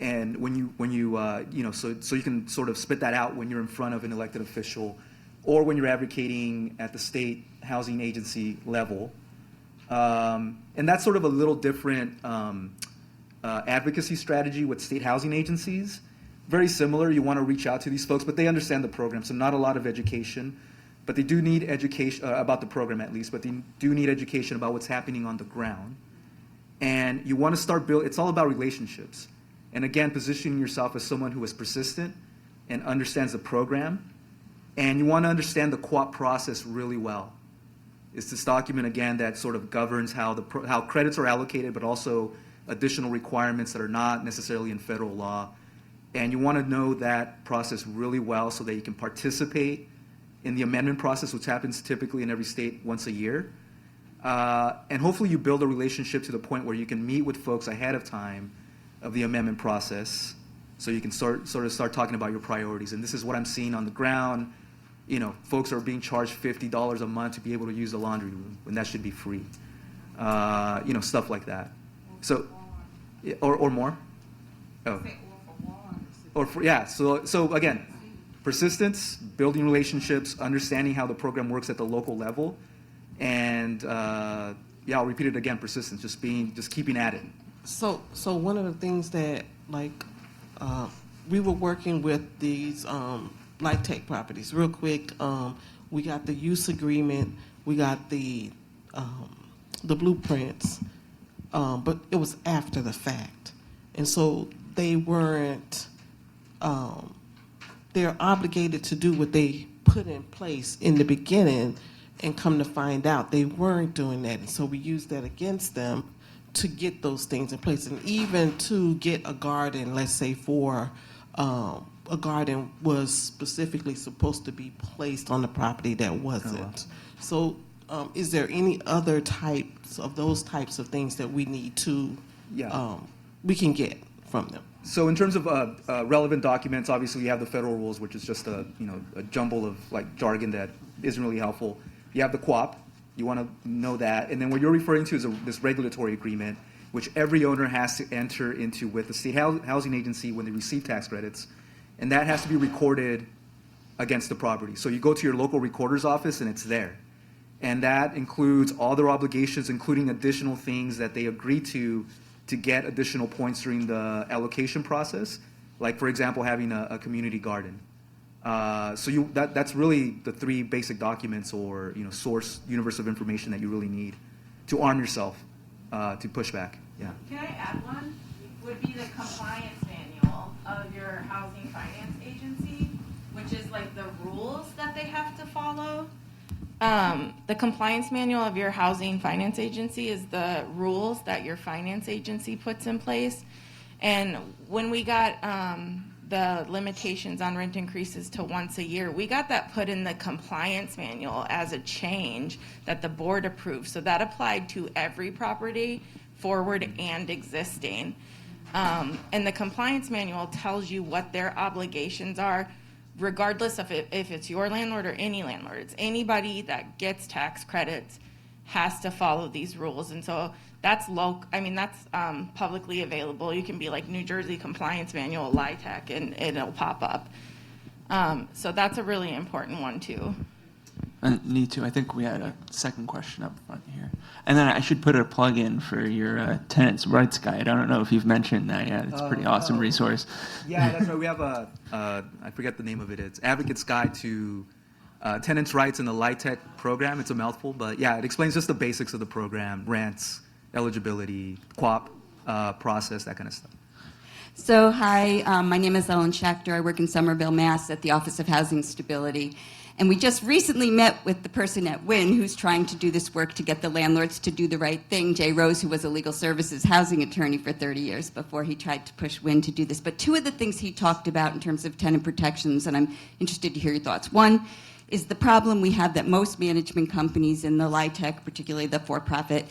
And so you can sort of spit that out when you're in front of an elected official, or when you're advocating at the state housing agency level. And that's sort of a little different advocacy strategy with state housing agencies. Very similar, you want to reach out to these folks, but they understand the program, so not a lot of education. But they do need education, about the program at least, but they do need education about what's happening on the ground. And you want to start it's all about relationships. And again, positioning yourself as someone who is persistent and understands the program. And you want to understand the co-op process really well. It's this document, again, that sort of governs how credits are allocated, but also additional requirements that are not necessarily in federal law. And you want to know that process really well so that you can participate in the amendment process, which happens typically in every state once a year. And hopefully you build a relationship to the point where you can meet with folks ahead of time of the amendment process, so you can start talking about your priorities. And this is what I'm seeing on the ground. Folks are being charged $50 a month to be able to use the laundry room, when that should be free. Stuff like that. So, or more? Oh. So again, persistence, building relationships, understanding how the program works at the local level, and I'll repeat it again: persistence, just keeping at it. So one of the things that we were working with these LIHTC properties. Real quick, we got the use agreement, we got the blueprints, but it was after the fact, and so they weren't. They're obligated to do what they put in place in the beginning, and come to find out they weren't doing that. And so we used that against them to get those things in place, and even to get a garden, let's say for a garden was specifically supposed to be placed on the property that wasn't. So is there any other types of those types of things that we need to, we can get from them? So in terms of relevant documents, obviously you have the federal rules, which is just a jumble of jargon that isn't really helpful. You have the QOP, you want to know that, and then what you're referring to is this regulatory agreement, which every owner has to enter into with the state housing agency when they receive tax credits, and that has to be recorded against the property. So you go to your local recorder's office and it's there, and that includes all their obligations, including additional things that they agree to get additional points during the allocation process, like, for example, having a community garden. That's really the three basic documents or source universe of information that you really need to arm yourself to push back. Yeah. Can I add one? Would be the compliance manual of your housing finance agency, which is like the rules that they have to follow. The compliance manual of your housing finance agency is the rules that your finance agency puts in place. And when we got the limitations on rent increases to once a year, we got that put in the compliance manual as a change that the board approved. So that applied to every property, forward and existing. And the compliance manual tells you what their obligations are, regardless of if it's your landlord or any landlord. It's anybody that gets tax credits has to follow these rules. And so that's that's publicly available. You can be like New Jersey Compliance Manual, LIHTC, and it'll pop up. So that's a really important one too. Me too. I think we had a second question up front here. And then I should put a plug in for your tenants' rights guide. I don't know if you've mentioned that yet. It's a pretty awesome resource. Yeah, that's right. We have I forget the name of it. It's Advocate's Guide to Tenants' Rights in the LIHTC program. It's a mouthful, but yeah, it explains just the basics of the program, rents, eligibility, QAP process, that kind of stuff. So, hi, my name is Ellen Schachter. I work in Somerville, Mass. At the Office of Housing Stability. And we just recently met with the person at WIN who's trying to do this work to get the landlords to do the right thing, Jay Rose, who was a legal services housing attorney for 30 years before he tried to push WIN to do this. But two of the things he talked about in terms of tenant protections, and I'm interested to hear your thoughts. One is the problem we have that most management companies in the LIHTC, particularly the for-profit,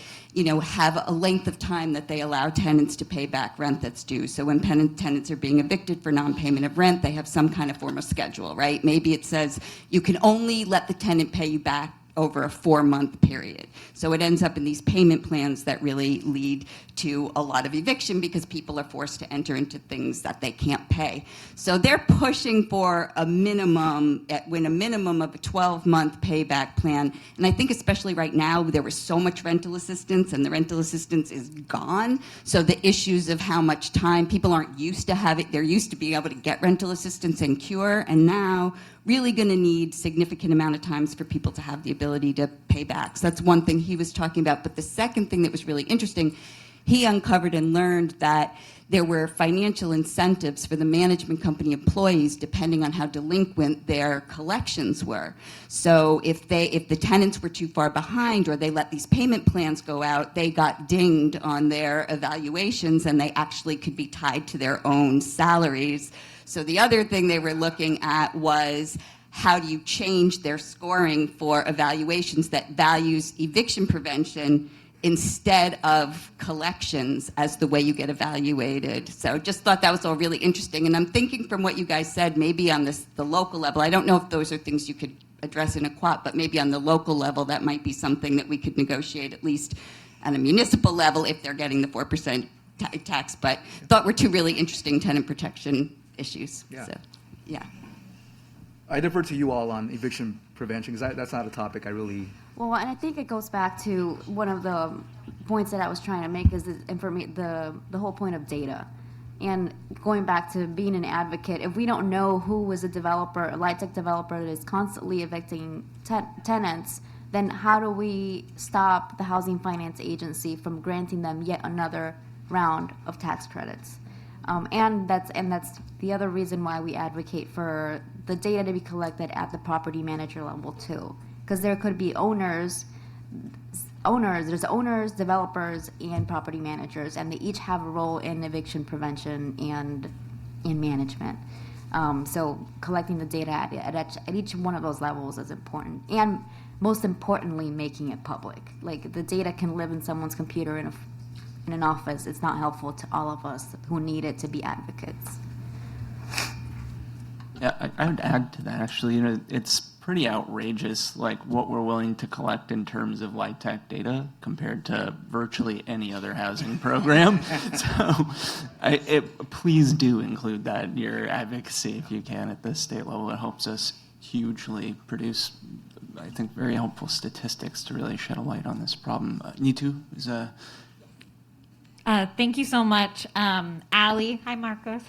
have a length of time that they allow tenants to pay back rent that's due. So when tenants are being evicted for non-payment of rent, they have some kind of form of schedule, right? Maybe it says you can only let the tenant pay you back over a 4-month period. So it ends up in these payment plans that really lead to a lot of eviction because people are forced to enter into things that they can't pay. So they're pushing for a minimum of a 12-month payback plan. And I think especially right now, there was so much rental assistance and the rental assistance is gone. So the issues of how much time people aren't used to having, they're used to being able to get rental assistance and cure, and now really going to need significant amount of times for people to have the ability to pay back. So that's one thing he was talking about. But the second thing that was really interesting, he uncovered and learned that there were financial incentives for the management company employees depending on how delinquent their collections were. So if the tenants were too far behind or they let these payment plans go out, they got dinged on their evaluations and they actually could be tied to their own salaries. So the other thing they were looking at was how do you change their scoring for evaluations that values eviction prevention instead of collections as the way you get evaluated. So just thought that was all really interesting. And I'm thinking from what you guys said, maybe on the local level, I don't know if those are things you could address in a QAP, but maybe on the local level, that might be something that we could negotiate at least on a municipal level if they're getting the 4% tax. But thought were two really interesting tenant protection issues. Yeah. So, yeah. I defer to you all on eviction prevention because that's not a topic I really. Well, and I think it goes back to one of the points that I was trying to make is the whole point of data. And going back to being an advocate, if we don't know who is a developer, a LIHTC developer that is constantly evicting tenants, then how do we stop the Housing Finance Agency from granting them yet another round of tax credits? And that's the other reason why we advocate for the data to be collected at the property manager level too, because there could be owners, developers, and property managers, and they each have a role in eviction prevention and in management. So collecting the data at each one of those levels is important, and most importantly, making it public. Like the data can live in someone's computer in an office. It's not helpful to all of us who need it to be advocates. Yeah, I would add to that, actually. It's pretty outrageous, like what we're willing to collect in terms of LIHTC data compared to virtually any other housing program. So please do include that in your advocacy if you can at the state level. It helps us hugely produce, I think, very helpful statistics to really shed a light on this problem. Nitu is a... Thank you so much, Allie. Hi, Marcos.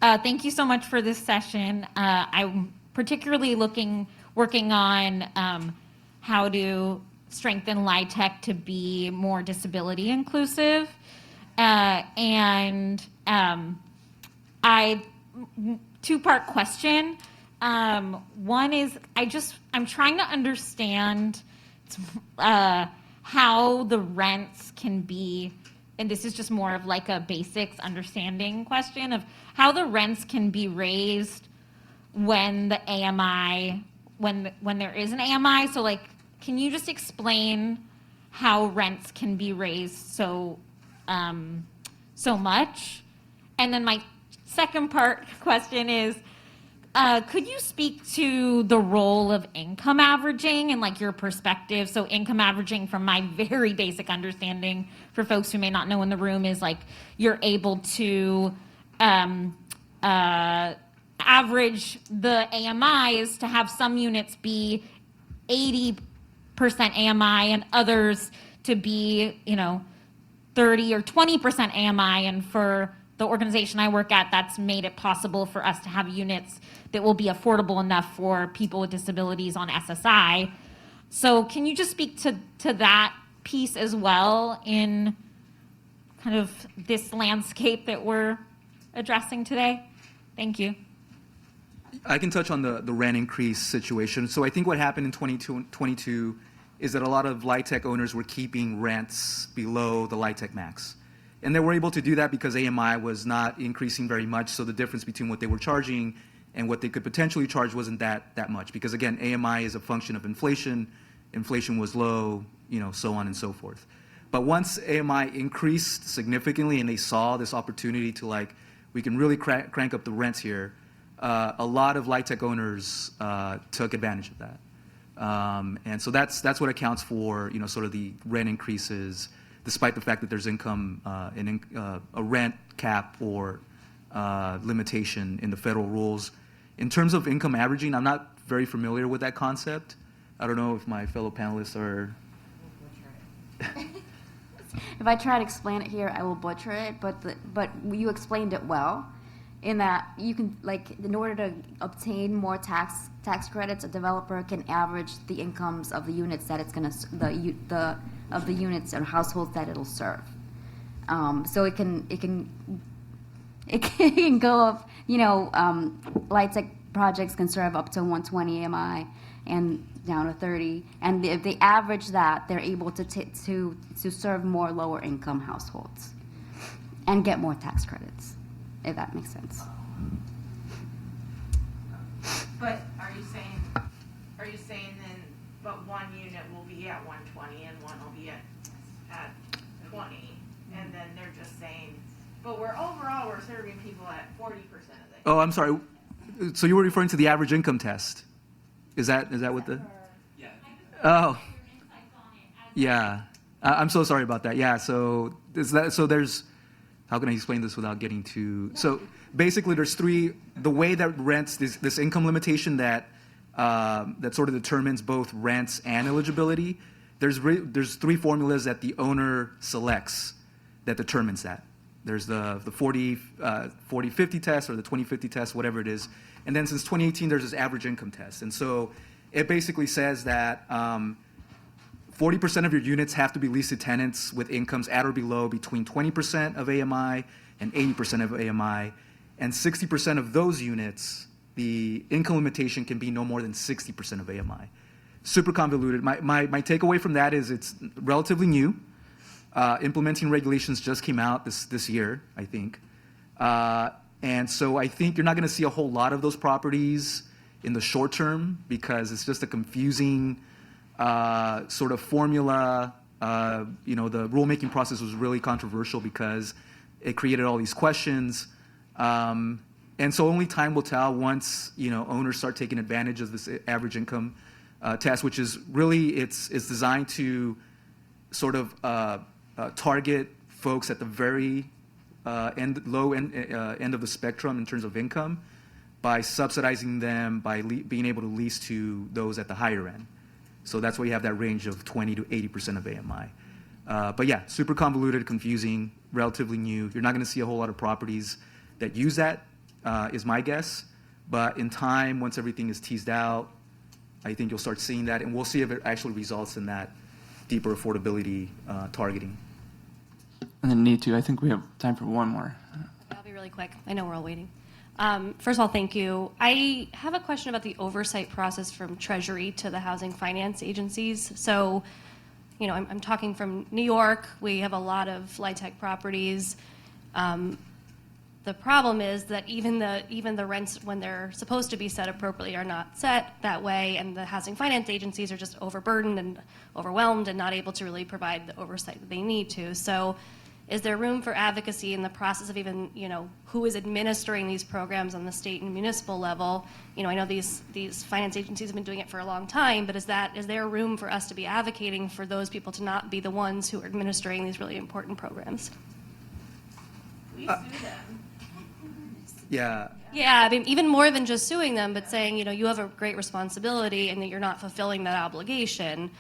Thank you so much for this session. I'm particularly working on how to strengthen LIHTC to be more disability inclusive. And two-part question. One is I'm trying to understand how the rents can be, and this is just more of like a basics understanding question of how the rents can be raised when the AMI, when there is an AMI. So like, can you just explain how rents can be raised so much? And then my second part question is, Could you speak to the role of income averaging and like your perspective? So income averaging, from my very basic understanding, for folks who may not know in the room, is like you're able to average the AMIs to have some units be 80% AMI and others to be, 30 or 20% AMI. And for the organization I work at, that's made it possible for us to have units that will be affordable enough for people with disabilities on SSI. So can you just speak to that piece as well in kind of this landscape that we're addressing today? Thank you. I can touch on the rent increase situation. So I think what happened in 2022 is that a lot of LIHTC owners were keeping rents below the LIHTC max. And they were able to do that because AMI was not increasing very much, so the difference between what they were charging and what they could potentially charge wasn't that much. Because again, AMI is a function of inflation. Inflation was low, so on and so forth. But once AMI increased significantly and they saw this opportunity to we can really crank up the rents here, a lot of LIHTC owners took advantage of that. And so that's what accounts for, sort of the rent increases, despite the fact that there's income, a rent cap or limitation in the federal rules. In terms of income averaging, I'm not very familiar with that concept. I don't know if my fellow panelists are. If I try to explain it here, I will butcher it, but you explained it well, in that you can, in order to obtain more tax credits, a developer can average the incomes of the units that it's going to, of the units or households that it'll serve. So it can go up, LIHTC projects can serve up to 120 AMI and down to 30, and if they average that, they're able to serve more lower income households and get more tax credits, if that makes sense. But are you saying then, but one unit will be at 120 and one will be at 20, and then they're just saying, but we're serving people at 40% of the. Oh, I'm sorry. So you were referring to the average income test? Is that what the? Yeah. Oh. Yeah. I'm so sorry about that. Yeah. So there's. How can I explain this without getting too? So basically, there's the way that rents, this income limitation that sort of determines both rents and eligibility. There's three formulas that the owner selects that determines that. There's the 40-50 test or the 20-50 test, whatever it is. And then since 2018, there's this average income test. And so it basically says that 40% of your units have to be leased to tenants with incomes at or below between 20% of AMI and 80% of AMI. And 60% of those units, the income limitation can be no more than 60% of AMI. Super convoluted. My takeaway from that is it's relatively new. Implementing regulations just came out this year, I think. And so I think you're not going to see a whole lot of those properties in the short term because it's just a confusing sort of formula. The rulemaking process was really controversial because it created all these questions. And so only time will tell once, owners start taking advantage of this average income test, which is really, it's designed to sort of target folks at the very low end of the spectrum in terms of income by subsidizing them by being able to lease to those at the higher end. So that's why you have that range of 20 to 80% of AMI. But yeah, super convoluted, confusing, relatively new. You're not going to see a whole lot of properties that use that, is my guess. But in time, once everything is teased out, I think you'll start seeing that, and we'll see if it actually results in that deeper affordability targeting. And then need to, I think we have time for one more. I'll be really quick. I know we're all waiting. First of all, thank you. I have a question about the oversight process from Treasury to the housing finance agencies. So, I'm talking from New York. We have a lot of LIHTC properties. The problem is that even the rents, when they're supposed to be set appropriately, are not set that way, and the housing finance agencies are just overburdened and overwhelmed and not able to really provide the oversight that they need to. So is there room for advocacy in the process of even, who is administering these programs on the state and municipal level? I know these finance agencies have been doing it for a long time, but is there room for us to be advocating for those people to not be the ones who are administering these really important programs? We sue them. Yeah. Yeah, I mean, even more than just suing them, but saying, you have a great responsibility and that you're not fulfilling that obligation.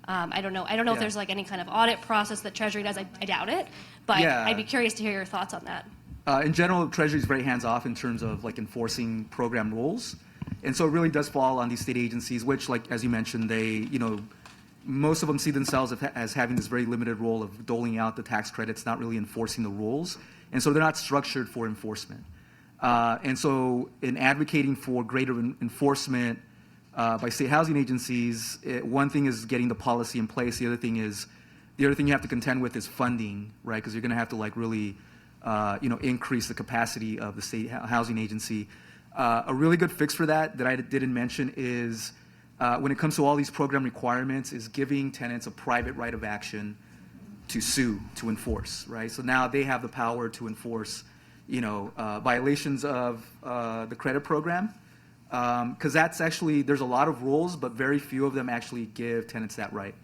I don't know if there's like any kind of audit process that Treasury does. I doubt it, but I'd be curious to hear your thoughts on that. In general, Treasury is very hands-off in terms of like enforcing program rules. And so it really does fall on these state agencies, which, like, as you mentioned, they, most of them see themselves as having this very limited role of doling out the tax credits, not really enforcing the rules. And so they're not structured for enforcement. And so in advocating for greater enforcement by state housing agencies, one thing is getting the policy in place. The other thing you have to contend with is funding, right? Because you're going to have to like really, increase the capacity of the state housing agency. A really good fix for that I didn't mention is when it comes to all these program requirements is giving tenants a private right of action to sue, to enforce, right? So now they have the power to enforce, violations of the credit program. Because that's actually, there's a lot of rules, but very few of them actually give tenants that right.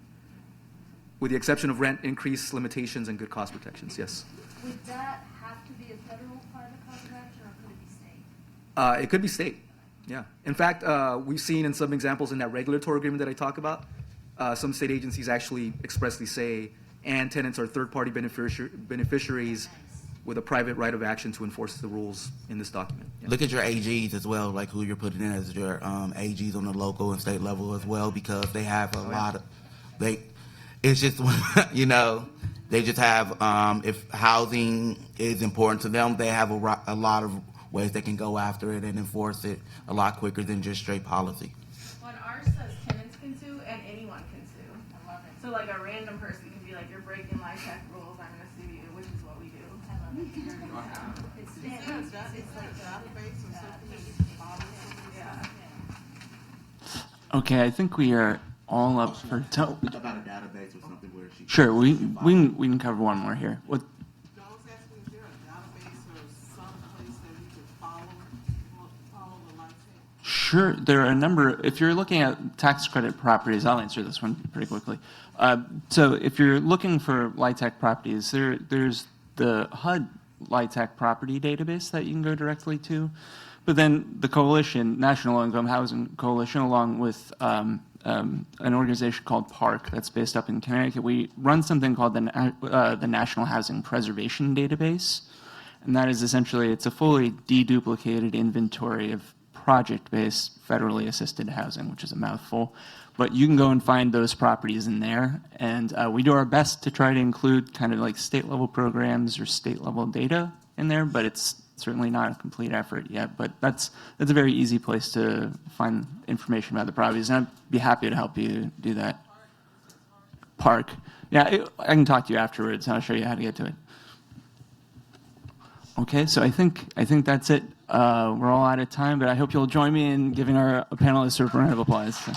With the exception of rent increase limitations and good cost protections, yes. Would that have to be a federal private cause of action, or could it be state? It could be state, yeah. In fact, we've seen in some examples in that regulatory agreement that I talk about, some state agencies actually expressly say, and tenants are third-party beneficiaries with a private right of action to enforce the rules in this document. Yeah. Look at your AGs as well, like who you're putting in as your AGs on the local and state level as well, because they have a lot of, it's just, they just have, if housing is important to them, they have a lot of ways they can go after it and enforce it a lot quicker than just straight policy. Well, ours says tenants can sue and anyone can sue. I love it. So like a random person can be like, you're breaking LIHTC rules, I'm going to sue you, which is what we do. I love it. It's like database or something. Yeah. Okay, I think we are all up for About a database or something where she. Sure, we can cover one more here. What? I was asking, is there a database or some place that we could follow the LIHTC? Sure, there are a number. If you're looking at tax credit properties, I'll answer this one pretty quickly. So if you're looking for LIHTC properties, there's the HUD LIHTC property database that you can go directly to. But then the coalition, National Low Income Housing Coalition, along with an organization called PARC that's based up in Connecticut, we run something called the National Housing Preservation Database. And that is essentially, it's a fully deduplicated inventory of project-based federally assisted housing, which is a mouthful. But you can go and find those properties in there. And we do our best to try to include kind of like state-level programs or state-level data in there, but it's certainly not a complete effort yet. But that's a very easy place to find information about the properties. And I'd be happy to help you do that. PARC. Yeah, I can talk to you afterwards. I'll show you how to get to it. Okay, so I think that's it. We're all out of time, but I hope you'll join me in giving our panelists a round of applause. So.